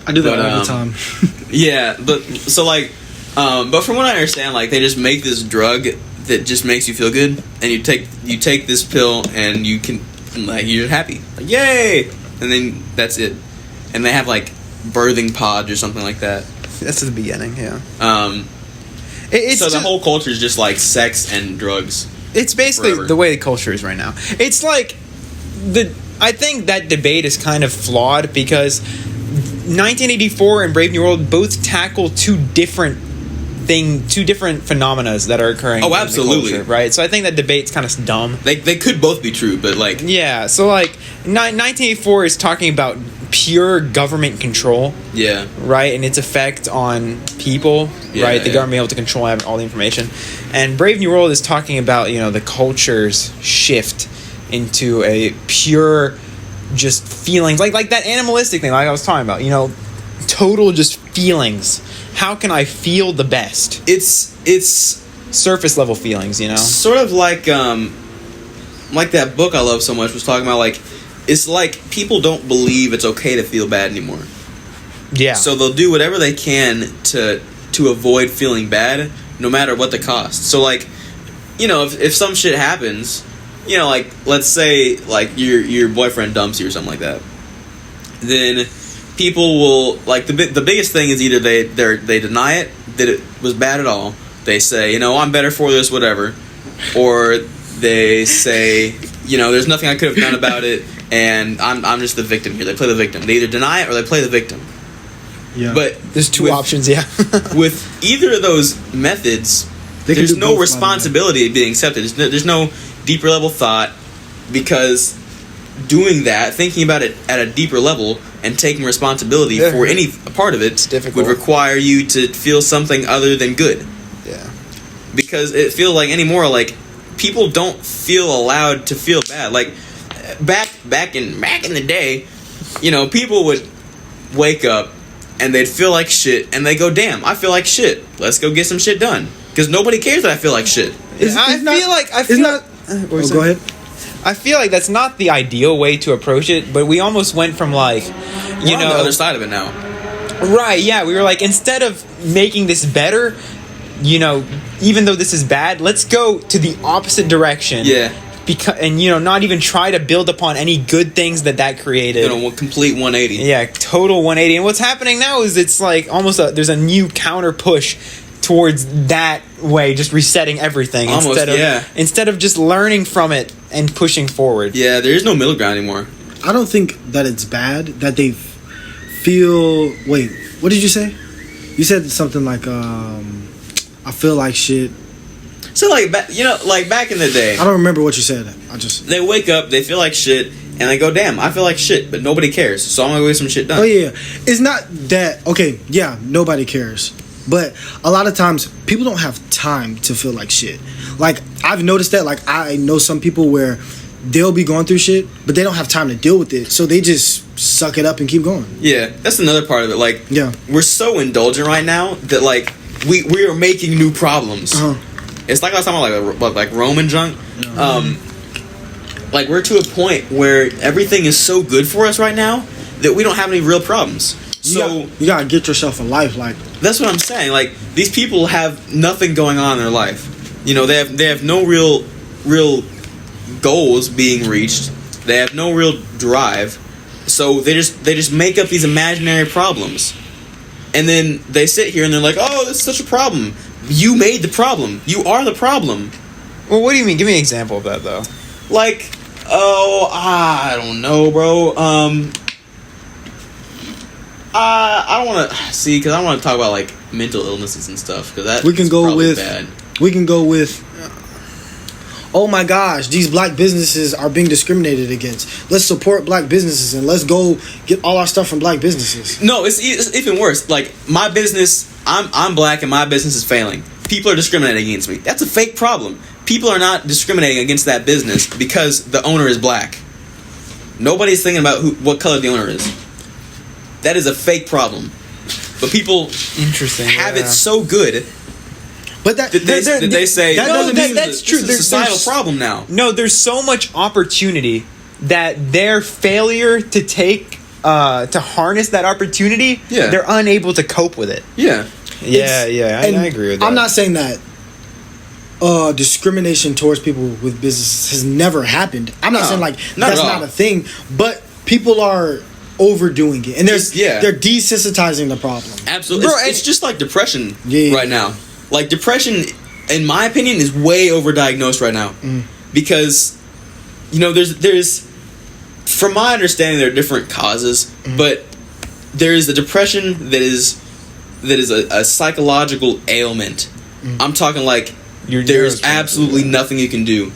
I do that But, all the time. Yeah, but so like, but from what I understand, like they just make this drug that just makes you feel good, and you take this pill, and you can like you're happy, like yay, and then that's it. And they have like birthing pods or something like that. That's the beginning, yeah. It's so the whole culture is just like sex and drugs. It's basically forever. the way the culture is right now. It's like I think that debate is kind of flawed because 1984 and Brave New World both tackle two different phenomena that are occurring. Oh, in the absolutely. culture, right? So I think that debate's kind of dumb. They could both be true, but like Yeah, so like 1984 is talking about pure government control, yeah, right, and its effect on people, Yeah, right? The yeah. government being able to control all the information. And Brave New World is talking about, you know, the culture's shift into a pure just feelings, like that animalistic thing like I was talking about, you know, total just feelings. How can I feel the best? It's Surface level feelings, you know? sort of like that book I love so much was talking about, like it's like people don't believe it's okay to feel bad anymore. Yeah. So they'll do whatever they can to avoid feeling bad, no matter what the cost. So like, you know, if some shit happens, you know, like let's say like your boyfriend dumps you or something like that, then people will like the biggest thing is either they deny it that it was bad at all. They say, you know, I'm better for this, whatever, or they say, you know, there's nothing I could have done about it, and I'm just the victim here. They play the victim. They either deny it or they play the victim. Yeah. But There's two options, yeah. with either of those methods, They can there's do no both, by the way. responsibility being accepted. There's no deeper level thought, because doing that, thinking about it at a deeper level and taking responsibility Yeah. for any part of it difficult. would require you to feel something other than good. Yeah. Because it feels like anymore, like people don't feel allowed to feel bad. Like back in the day, you know, people would wake up and they'd feel like shit, and they go, "Damn, I feel like shit. Let's go get some shit done." Because nobody cares that I feel like shit. I feel Go ahead. I feel like that's not the ideal way to approach it, but we almost went from like, We're you on know, the other side of it now. right? Yeah, we were like, instead of making this better, you know, even though this is bad, let's go to the opposite direction. Yeah. Because, and you know, not even try to build upon any good things that created. You know, complete 180. Yeah, total 180. And what's happening now is it's like almost there's a new counter push towards that way, just resetting everything Almost, instead of just learning from it and pushing forward. Yeah, there is no middle ground anymore. I don't think that it's bad that they feel. Wait, what did you say? You said something like, "I feel like shit." So like, like back in the day, I don't remember what you said. I just. they wake up, they feel like shit, and they go, "Damn, I feel like shit," but nobody cares. So I'm gonna get some shit done. Oh yeah, it's not that. Okay, yeah, nobody cares. But a lot of times people don't have time to feel like shit. Like I've noticed that. Like I know some people where they'll be going through shit, but they don't have time to deal with it, so they just suck it up and keep going. Yeah, that's another part of it. Like, Yeah. we're so indulgent right now that like we are making new problems. Uh-huh. It's like I was talking about like Roman junk. Like we're to a point where everything is so good for us right now that we don't have any real problems. So You gotta get yourself a life. Like that's what I'm saying. Like these people have nothing going on in their life. You know, they have no real goals being reached. They have no real drive. So they just make up these imaginary problems. And then they sit here and they're like, "Oh, this is such a problem." You made the problem. You are the problem. Well, what do you mean? Give me an example of that, though. Like, I don't know, bro. I don't want to see, because I want to talk about like mental illnesses and stuff, because that we can go with bad. We can go with. Oh my gosh, these black businesses are being discriminated against. Let's support black businesses and let's go get all our stuff from black businesses. No, it's even worse. Like, my business, I'm black and my business is failing. People are discriminating against me. That's a fake problem. People are not discriminating against that business because the owner is black. Nobody's thinking about what color the owner is. That is a fake problem. But people have it so good. But that Did they say that doesn't mean that's true. This is a societal problem now. No, there's so much opportunity that their failure to take to harness that opportunity, they're unable to cope with it. Yeah. I agree with that. I'm not saying that discrimination towards people with businesses has never happened. I'm not saying like that's not a thing, but people are overdoing it, and they're desensitizing the problem. Absolutely, it's just like depression right now. Like, depression, in my opinion, is way overdiagnosed right now, because there's from my understanding, there are different causes, but there is a depression that is a psychological ailment. I'm talking like there's absolutely nothing you can do.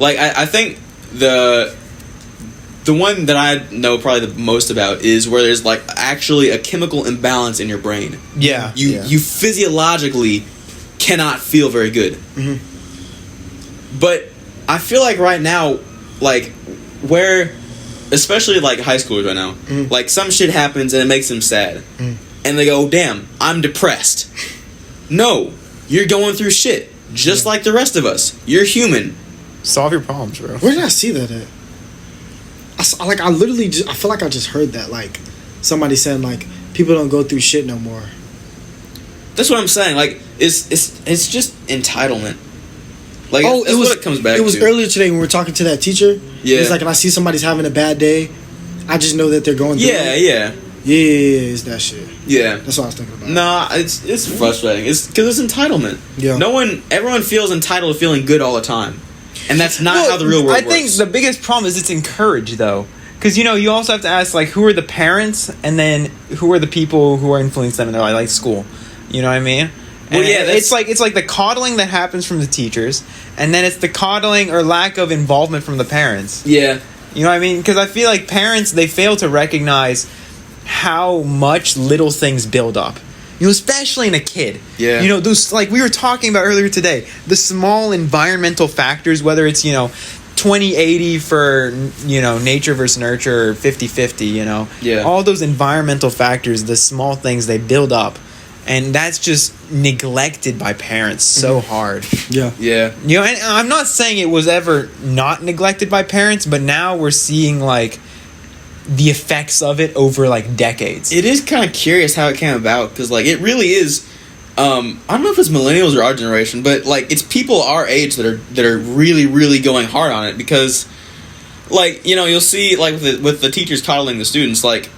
Like, I think the one that I know probably the most about is where there's like actually a chemical imbalance in your brain. Yeah. You physiologically cannot feel very good. But I feel like right now, like, where, especially like high schoolers right now, like some shit happens and it makes them sad. And they go, "Damn, I'm depressed." No, you're going through shit just like the rest of us. You're human. Solve your problems, bro. Where did I see that at? I literally I feel like I just heard that, like somebody saying like people don't go through shit no more. That's what I'm saying. Like, it's just entitlement. Like, that's what it comes back to. It was earlier today when we were talking to that teacher. Yeah. It's like, if I see somebody's having a bad day, I just know that they're going through it. Yeah, it's that shit. Yeah. That's what I was thinking about. Nah, it's frustrating. It's because it's entitlement. Yeah. Everyone feels entitled to feeling good all the time. And that's not how the real world works. I think the biggest problem is it's encouraged, though. Because, you also have to ask, like, who are the parents, and then who are the people who are influencing them in their life, like school. You know what I mean? And it's like the coddling that happens from the teachers, and then it's the coddling or lack of involvement from the parents. Yeah. You know what I mean? Because I feel like parents, they fail to recognize how much little things build up. Especially in a kid. Yeah. Those, like we were talking about earlier today, the small environmental factors, whether it's, 20-80 for, nature versus nurture, or 50-50, Yeah. All those environmental factors, the small things, they build up. And that's just neglected by parents so hard. Yeah. Yeah. And I'm not saying it was ever not neglected by parents, but now we're seeing, like, the effects of it over like decades. It is kind of curious how it came about, because like it really is. I don't know if it's millennials or our generation, but like it's people our age that are really really going hard on it, because like you'll see like with the teachers coddling the students, like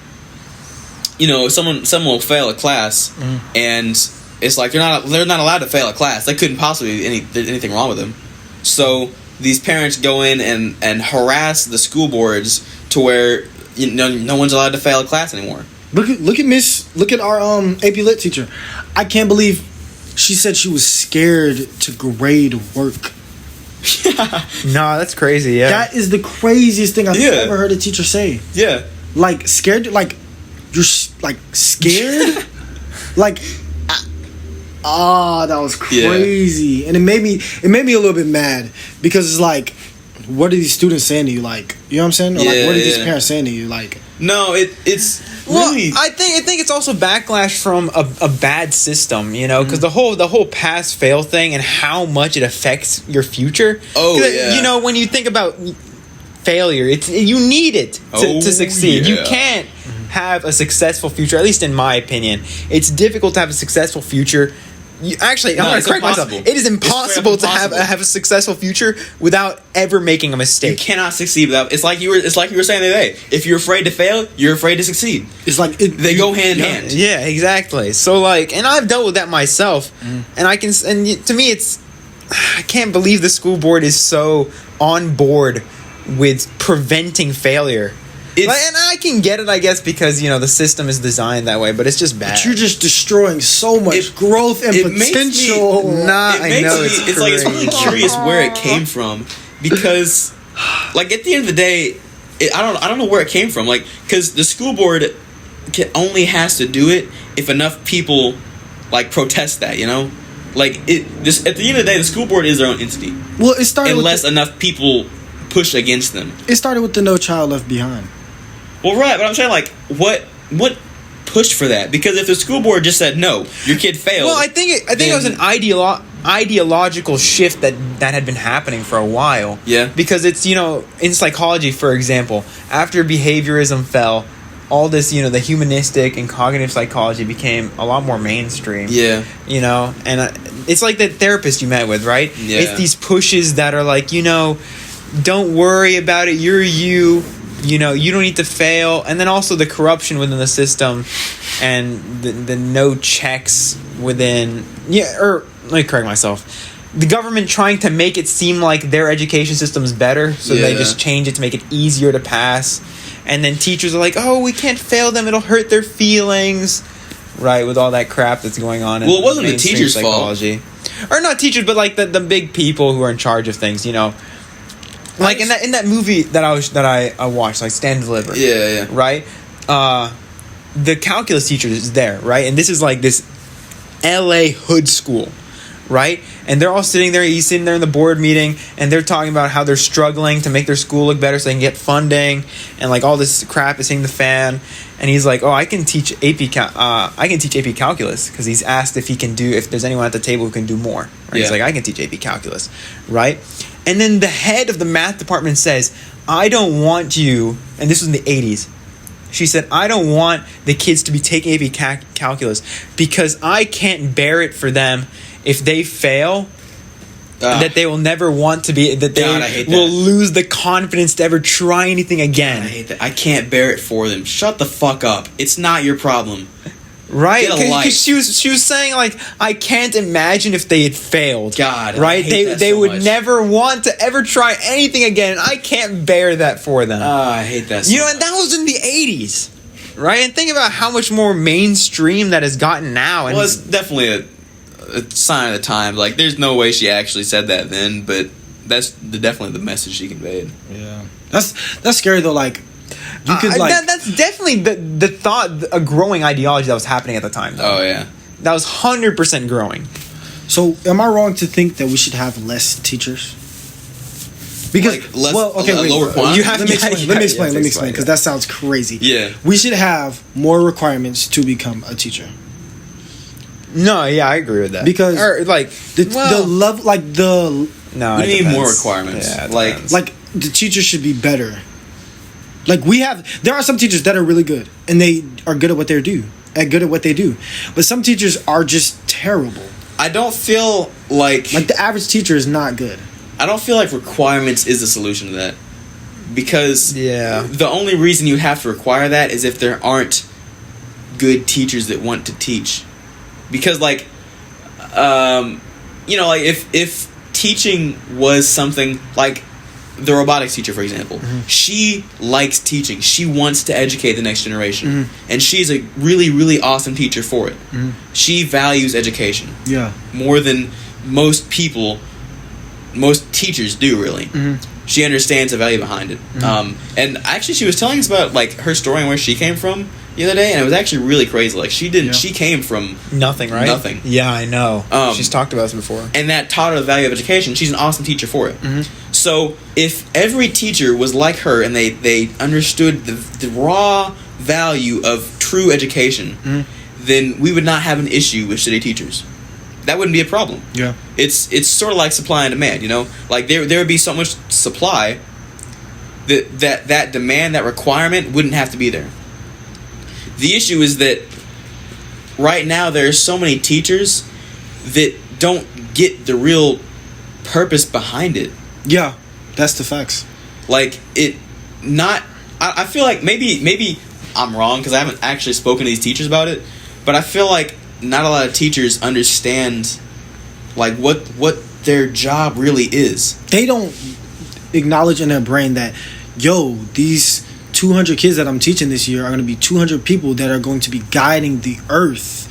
someone will fail a class and it's like they're not allowed to fail a class. They couldn't possibly be anything wrong with them. So these parents go in and harass the school boards to where no one's allowed to fail a class anymore. Look at our AP Lit teacher. I can't believe she said she was scared to grade work. No, that's crazy. Yeah, that is the craziest thing I've ever heard a teacher say. Yeah, like scared, like you're like scared, like that was crazy, and it made me a little bit mad, because it's like, what are these students saying to you? Like, you know what I'm saying? Or like, what are these parents saying to you? Like, no, it's really. I think it's also backlash from a bad system, because the whole pass fail thing and how much it affects your future. Oh yeah. When you think about failure, you need it to succeed. Yeah. You can't have a successful future. At least in my opinion, it's difficult to have a successful future Actually, No, I'm going it's to correct myself. impossible. It is impossible to have a successful future without ever making a You mistake. cannot succeed without. It's like you were saying the other day. If you're afraid to fail, you're afraid to succeed. It's like They go hand in hand. Yeah, exactly. So like, and I've dealt with that myself, and to me, I can't believe the school board is so on board with preventing failure. And I can get it, I guess, because the system is designed that way, but it's just bad. But you're just destroying so much growth and potential. It's like it's really curious where it came from, because like at the end of the day, I don't know where it came from. Like, because the school board only has to do it if enough people like protest that. Like at the end of the day, the school board is their own entity. Well, it started unless enough people push against them. It started with the No Child Left Behind. Well, right, but I'm saying, like, what pushed for that? Because if the school board just said no, your kid failed. Well, I think it was an ideological shift that had been happening for a while. Yeah. Because it's in psychology, for example, after behaviorism fell, all this the humanistic and cognitive psychology became a lot more mainstream. Yeah. And it's like that therapist you met with, right? Yeah. It's these pushes that are like don't worry about it. You're you. You don't need to fail. And then also the corruption within the system and the no checks within... let me correct myself. The government trying to make it seem like their education system's better, so they just change it to make it easier to pass. And then teachers are like, oh, we can't fail them. It'll hurt their feelings. Right, with all that crap that's going on. Well, it wasn't the teachers' psychology. Or not teachers, but like the big people who are in charge of things, Like in that movie that I watched, like Stand and Deliver. Yeah. Right? The calculus teacher is there, right? And this is like this LA hood school, right? And they're all sitting there, he's sitting there in the board meeting, and they're talking about how they're struggling to make their school look better so they can get funding, and like all this crap is hitting the fan. And he's like, oh, I can teach AP calculus, because he's asked if there's anyone at the table who can do more. Right? Yeah. He's like, I can teach AP calculus, right? And then the head of the math department says, I don't want you, and this was in the 80s, she said, I don't want the kids to be taking AP calculus because I can't bear it for them if they fail, that they will never want to be, that they will lose the confidence to ever try anything again. I hate that. I can't bear it for them. Shut the fuck up. It's not your problem. Right, because she was saying like, I can't imagine if they had failed. God, right? I hate that they so would much. never want to ever try anything again. I can't bear that for them. I hate that. So much. And that was in the 80s, right? And think about how much more mainstream that has gotten now. And it's definitely a sign of the times. Like, there's no way she actually said that then, but that's definitely the message she conveyed. Yeah, that's scary though. Like. You could that's definitely the thought, a growing ideology that was happening at the time. Though. Oh yeah, that was 100% growing. So, am I wrong to think that we should have less teachers? Because like lower quantity. Let me explain because that sounds crazy. Yeah, we should have more requirements to become a teacher. No, yeah, I agree with that. Because the level, like the no, we need more requirements. Yeah, like the teachers should be better. Like there are some teachers that are really good and they are good at what they do, but some teachers are just terrible. I don't feel like the average teacher is not good. I don't feel like requirements is the solution to that, because the only reason you have to require that is if there aren't good teachers that want to teach. Because like if teaching was something like the robotics teacher, for example, she likes teaching. She wants to educate the next generation. And she's a really, really awesome teacher for it. She values education. Yeah. More than most teachers do, really. She understands the value behind it. And actually, she was telling us about like her story and where she came from the other day, and it was actually really crazy. Like, she came from nothing, right? Nothing. Yeah, I know. She's talked about this before. And that taught her the value of education. She's an awesome teacher for it. So if every teacher was like her and they understood the raw value of true education, then we would not have an issue with shitty teachers. That wouldn't be a problem. Yeah. It's sort of like supply and demand, Like there would be so much supply that demand, that requirement wouldn't have to be there. The issue is that right now there are so many teachers that don't get the real purpose behind it. Yeah, that's the facts. Like I feel like maybe I'm wrong because I haven't actually spoken to these teachers about it, but I feel like not a lot of teachers understand like what their job really is. They don't acknowledge in their brain that, yo, these 200 kids that I'm teaching this year are going to be 200 people that are going to be guiding the earth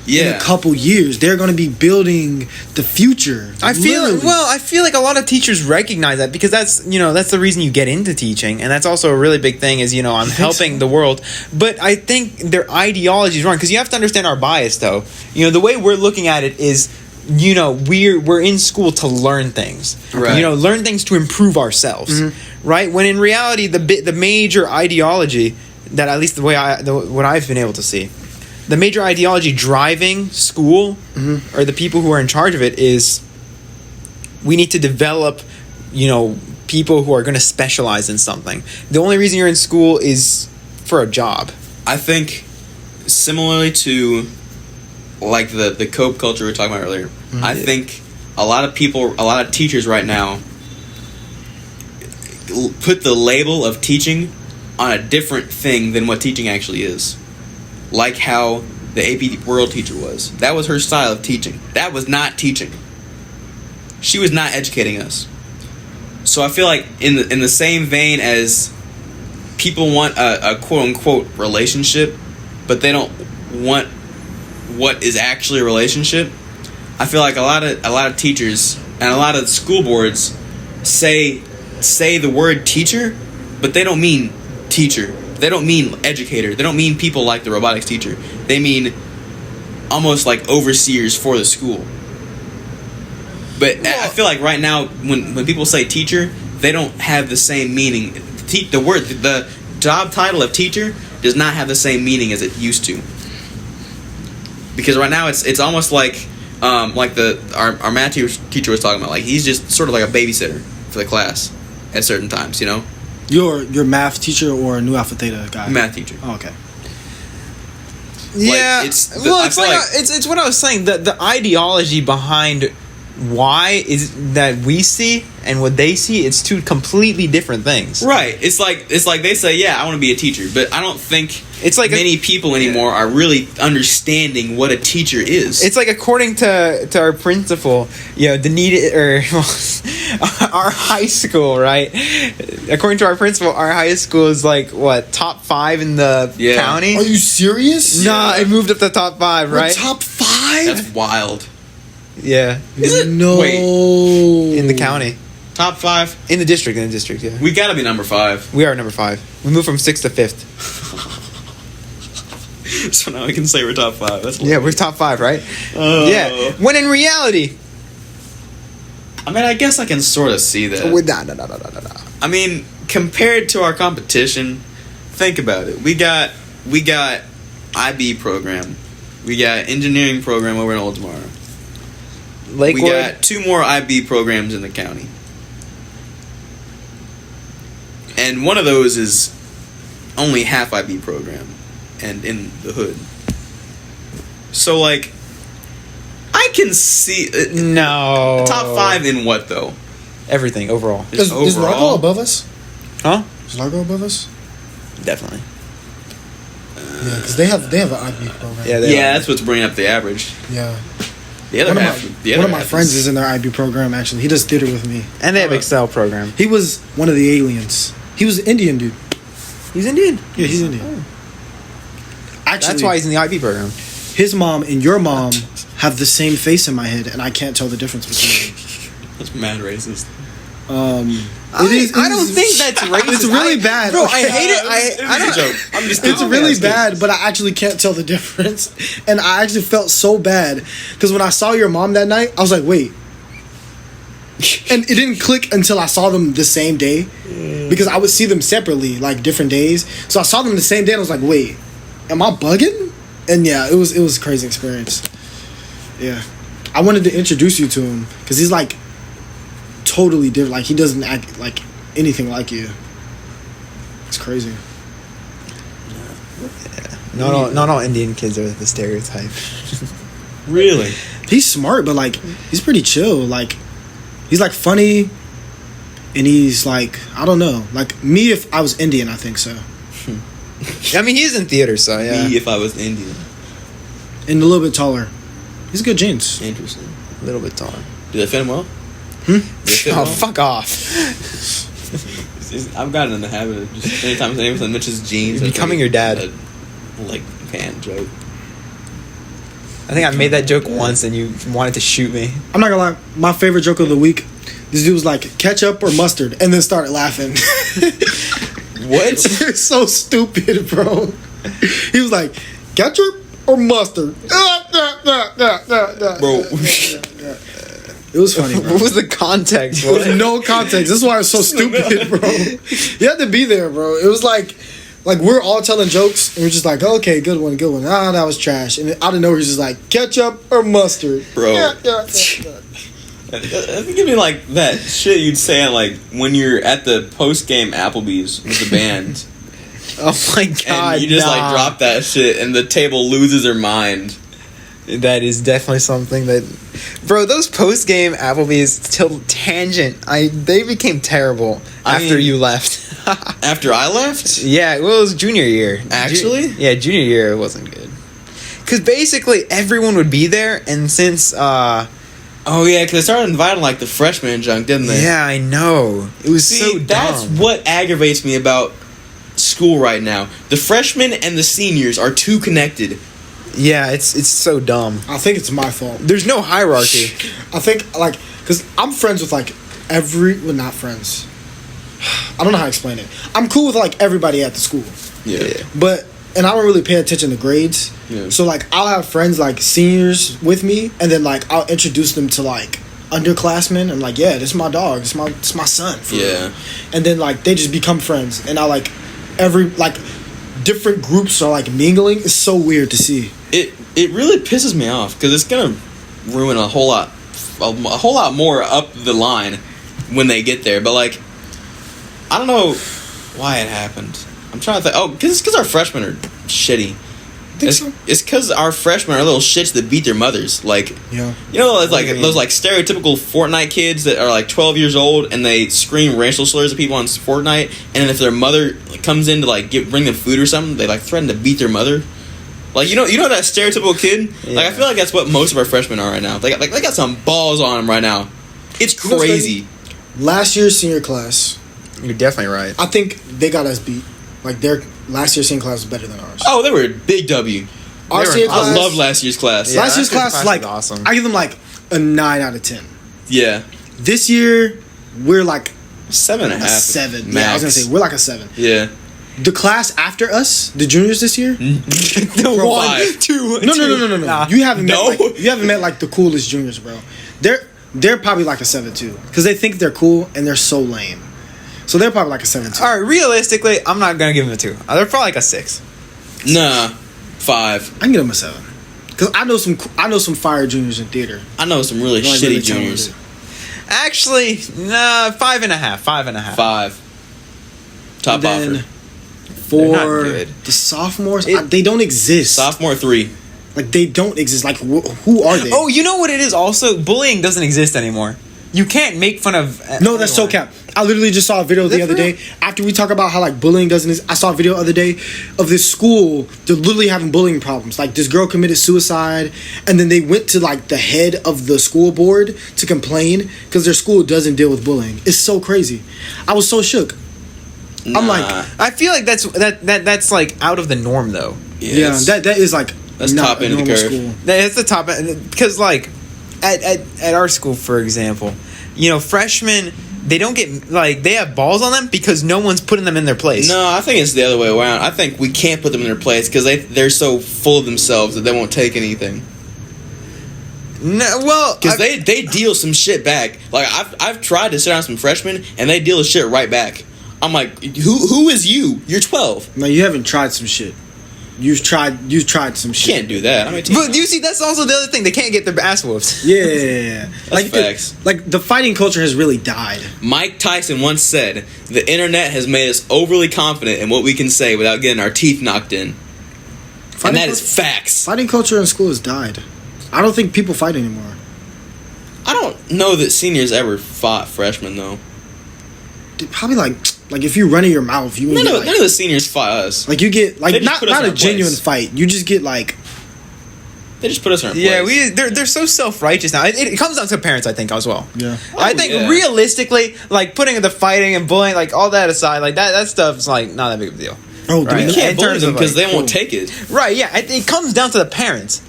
in a couple years. They're going to be building the future. I feel like a lot of teachers recognize that, because that's the reason you get into teaching, and that's also a really big thing is, I'm helping the world. But I think their ideology is wrong, because you have to understand our bias, though. The way we're looking at it is, we're in school to learn things, right? Learn things to improve ourselves, right? When in reality, the major ideology that, at least the way what I've been able to see, the major ideology driving school, or the people who are in charge of it, is we need to develop, people who are going to specialize in something. The only reason you're in school is for a job. I think similarly to like the cope culture we were talking about earlier, I think a lot of teachers right now put the label of teaching on a different thing than what teaching actually is. Like how the AP World teacher was. That was her style of teaching. That was not teaching. She was not educating us. So I feel like in the same vein as people want a quote unquote relationship, but they don't want what is actually a relationship. I feel like a lot of teachers and a lot of school boards say the word teacher, but they don't mean teacher. They don't mean educator. They don't mean people like the robotics teacher. They mean almost like overseers for the school. But I feel like right now, when people say teacher, they don't have the same meaning. The job title of teacher does not have the same meaning as it used to. Because right now it's almost like our math teacher was talking about. Like, he's just sort of like a babysitter for the class at certain times, Your math teacher or New Alpha Theta guy? Math teacher. Oh, okay. Yeah, it's what I was saying. The ideology behind why is that we see and what they see, it's two completely different things. Right. It's like they say, yeah, I want to be a teacher, but I don't think it's like many people anymore are really understanding what a teacher is. It's like, according to our principal, our high school, right? According to our principal, our high school is like what, top 5 in the county? Are you serious? Nah, it moved up to top 5, right? Top 5? That's wild. Yeah. Is it? No. Wait. In the county. Top 5? In the district, yeah. We gotta be number 5. We are number 5. We moved from 6th to 5th. So now we can say we're top 5. That's we're top 5, right? Yeah. When in reality, I mean, I guess I can sort of see that. I mean, compared to our competition, think about it. We got IB program. We got engineering program over in Oldsmar. Lakewood. We got 2 more IB programs in the county. And one of those is only half IB program and in the hood. So, like, I can see... no. Top 5 in what, though? Everything, overall. Is Largo above us? Huh? Is Largo above us? Definitely. Yeah, because they have an IB program. Yeah, that's what's bringing up the average. Yeah. The other one of my friends is in their IB program, actually. He does theater with me. And they have Excel program. He was one of the aliens. He was an Indian dude. He's Indian? Yeah, he's Indian. Oh. Actually, that's why he's in the IB program. His mom and your mom have the same face in my head, and I can't tell the difference between them. That's mad racist. I don't think that's racist. It's really bad. Bro, I hate it. I don't joke. I'm just It's really bad, but I actually can't tell the difference. And I actually felt so bad because when I saw your mom that night, I was like, wait. And it didn't click until I saw them the same day because I would see them separately, like different days. So I saw them the same day and I was like, wait, am I bugging? And yeah, it was a crazy experience. Yeah. I wanted to introduce you to him because he's like totally different. Like, he doesn't act like anything like you. It's crazy. Yeah. Not all Indian kids are the stereotype. Really? He's smart, but like he's pretty chill. Like he's like funny, and he's like I don't know. Like me, if I was Indian, I think so. I mean, he's in theater, so yeah. Me if I was Indian. And a little bit taller. He's good genes. Interesting. A little bit taller. Do they fit him well? Hmm? Do they fit Oh, well? fuck off. I've gotten in the habit of just anytime anyone mentions jeans, You're becoming your dad. Like pant joke. I think I made that joke once and you wanted to shoot me. I'm not gonna lie. My favorite joke of the week. This dude was like ketchup or mustard, and then started laughing. What? It's so stupid, bro. He was like ketchup or mustard. Bro. It was funny, bro. What was the context? There was no context. This is why it's so stupid, bro. You had to be there, bro. It was like we're all telling jokes, and we're just like, okay, good one, good one. Ah, that was trash. And out of nowhere, he's just like, ketchup or mustard, Bro. Yeah. I think it'd be like that shit you'd say like when you're at the post game Applebee's with the band. Oh my god! And you just like drop that shit, and the table loses their mind. That is definitely something that, bro. Those post game Applebee's tangent. They became terrible after you left. After I left? Yeah, well, it was junior year. Actually? Yeah, junior year it wasn't good. Because basically everyone would be there, and since Oh yeah, because they started inviting like the freshmen and junk, didn't they? yeah, I know it was so dumb. That's what aggravates me about school right now. The freshmen and the seniors are too connected. Yeah, it's so dumb. I think it's my fault. There's no hierarchy. I think because I'm friends with well, not friends. I don't know how to explain it. I'm cool with everybody at the school, Yeah. and I don't really pay attention to grades. Yeah. So I'll have friends seniors with me, and then I'll introduce them to underclassmen. And yeah, this is my dog. This is my son. For real. And then they just become friends, and I every different groups are mingling. It's so weird to see. It really pisses me off because it's gonna ruin a whole lot more up the line when they get there. But I don't know why it happened. I'm trying to think. Oh, because our freshmen are shitty. It's because our freshmen are little shits that beat their mothers. Yeah. You know, it's those stereotypical Fortnite kids that are 12 years old and they scream racial slurs at people on Fortnite, and then if their mother comes in to bring them food or something, they threaten to beat their mother. You know that stereotypical kid. Yeah. I feel like that's what most of our freshmen are right now. They got some balls on them right now. It's crazy. Last year's senior class, You're definitely right. I think they got us beat. Their last year's senior class was better than ours. Oh, they were a big W. Our senior class, I loved last year's class. Yeah, last year's class was awesome. I give them a 9 out of 10. Yeah. This year we're 7.5. a 7. Max. Yeah, I was gonna say we're a 7. Yeah. The class after us, the juniors this year, The Bro, 1, five. 2, no. Nah. You haven't No? met the coolest juniors, bro. They're probably a 7 too, because they think they're cool and they're so lame. So they're probably a 7 too. All right, realistically, I'm not gonna give them a 2. They're probably a 6. Nah. 5. I can give them a 7, because I know some fire juniors in theater. I know some really They're, shitty really juniors. talented. Actually, nah, 5.5. 5.5. 5. Top And then offer. They're not for good. the sophomores, they don't exist. Sophomore 3. They don't exist. Who are they? Oh, you know what it is? Also, bullying doesn't exist anymore. You can't make fun of. No, that's so cap. I literally just saw a video the other day. After we talk about how bullying doesn't exist, I saw a video the other day of this school. They're literally having bullying problems. This girl committed suicide, and then they went to the head of the school board to complain because their school doesn't deal with bullying. It's so crazy. I was so shook. Nah. I'm I feel like that's out of the norm though. yeah, that is that's not top a end of the normal curve. school. That's the top end because at our school, for example, freshmen, they don't get they have balls on them because no one's putting them in their place. No, I think it's the other way around. I think we can't put them in their place because they're so full of themselves that they won't take anything. No, well, Because they deal some shit back. I've tried to sit down some freshmen and they deal the shit right back. I'm like, who is you? You're 12. No, you haven't tried some shit. You've tried some shit. Can't do that. But you see, that's also the other thing. They can't get their ass whooped. Yeah. That's facts. The fighting culture has really died. Mike Tyson once said, "The internet has made us overly confident in what we can say without getting our teeth knocked in." And that is facts. Fighting culture in school has died. I don't think people fight anymore. I don't know that seniors ever fought freshmen though. Dude, probably like if you run in your mouth, you None get, of the seniors fought us. like you get like They just put us not in a our genuine place. fight. You just get like They just put us in our Yeah, place. they're so self-righteous now. It comes down to parents, I think, as well. yeah. I think yeah. realistically, like putting the fighting and bullying, like all that aside, like that stuff's like not that big of a deal. Oh, Right. You In can't bully terms them of, because like, they won't take it. Right? Yeah, it comes down to the parents.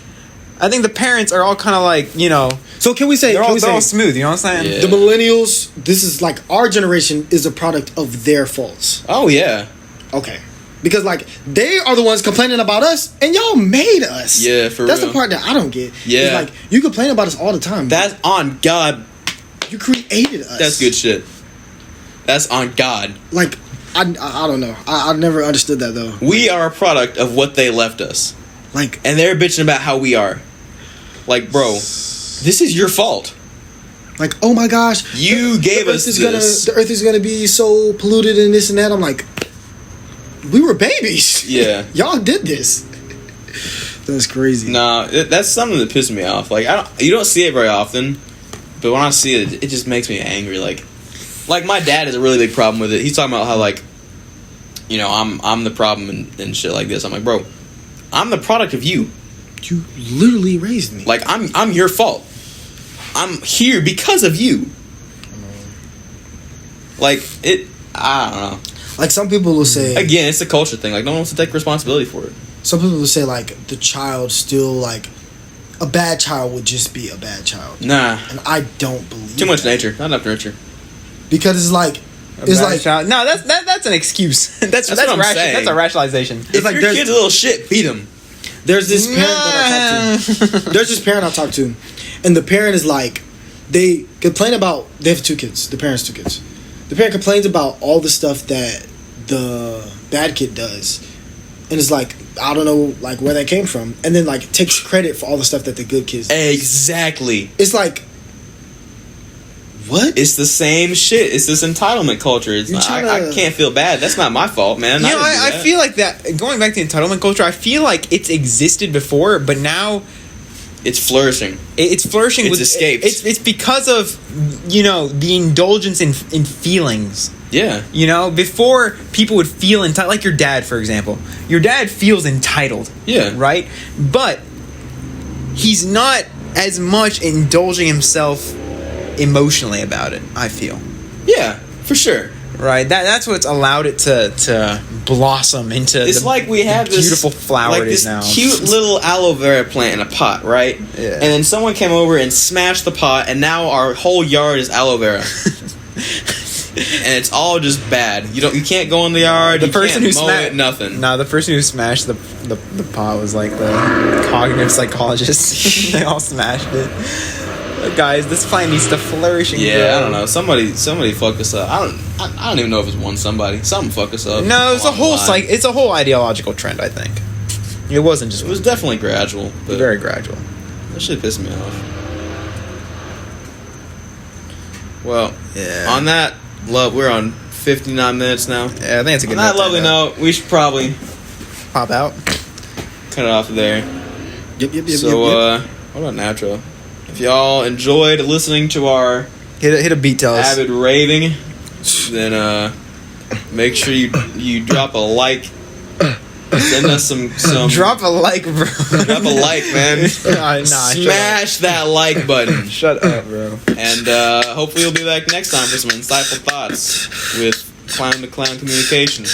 I think the parents are all kind of like So can we say they're all smooth. You know what I'm saying? Yeah. the millennials? This is like our generation is a product of their faults. Oh yeah. Okay. Because like they are the ones complaining about us, and y'all made us. Yeah, for That's real. the part that I don't get. Yeah. It's like you complain about us all the time. That's on God. You created us. That's good shit. That's on God. Like I don't know. I never understood that though. We are a product of what they left us. Like And they're bitching about how we are. Like, bro, this is your fault. oh my gosh, You gave the us Earth is this. the Earth is gonna be so polluted and this and that. I'm like, we were babies. Yeah. Y'all did this. That's crazy. Nah, that's something that pisses me off. Like, you don't see it very often, but when I see it, it just makes me angry. Like my dad has a really big problem with it. He's talking about how like, I'm the problem and shit like this. I'm like, bro, I'm the product of you. You literally raised me. Like I'm your fault. I'm here because of you. Like I don't know. Like some people will say, Again, it's a culture thing. Like no one wants to take responsibility for it. some people will say like the child still like a bad child would just be a bad child, Nah, and I don't believe too much that. nature, not enough nurture. Because it's like No, that's an excuse. that's what I'm saying. That's a rationalization. If like your there's- kid's a little shit, beat him. there's this parent that I talked to. There's this parent I talked to, and the parent is like, they complain about they have 2 kids. The parents 2 kids. The parent complains about all the stuff that the bad kid does, and it's like I don't know like where that came from, and then like takes credit for all the stuff that the good kids do. Exactly. It's like, what? It's the same shit. It's this entitlement culture. It's You're not, trying I can't feel bad. That's not my fault, man. You know, didn't do I that. feel like that. Going back to entitlement culture, I feel like it's existed before, but now it's flourishing. it's flourishing. It's with escaped. It's because of the indulgence in feelings. Yeah. Before people would feel entitled, like your dad, for example. Your dad feels entitled. Yeah. Right? But he's not as much indulging himself emotionally about it, I feel. Yeah, for sure. Right? That's what's allowed it to blossom into It's like we have this beautiful flower like it is this now. cute little aloe vera plant in a pot, right? Yeah. And then someone came over and smashed the pot, and now our whole yard is aloe vera. And it's all just bad. You can't go in the yard. The you person can't who mow smashed it, nothing. No, the person who smashed the pot was like the cognitive psychologist. They all smashed it. But guys, this plant needs to flourish and Yeah, grow. I don't know. Somebody fucked us up. I don't even know if it was one somebody. Something fucked us up. No, it's a along the whole line. it's a whole ideological trend. I think it wasn't just It was definitely gradual, but very gradual. that shit pissed me off. Well, Yeah. on that love, we're on 59 minutes now. Yeah, I think it's a On good. that note to lovely end up. note, we should probably Pop out. cut it off there. Yep. So, what about an outro? If y'all enjoyed listening to our Hit a beat. Tell us. avid raving, then make sure you drop a like. Send us some Drop a like, bro. drop a like, man. Nah, Smash that like button. Shut up, bro. And hopefully you'll be back next time for some insightful thoughts with Clown to Clown Communication.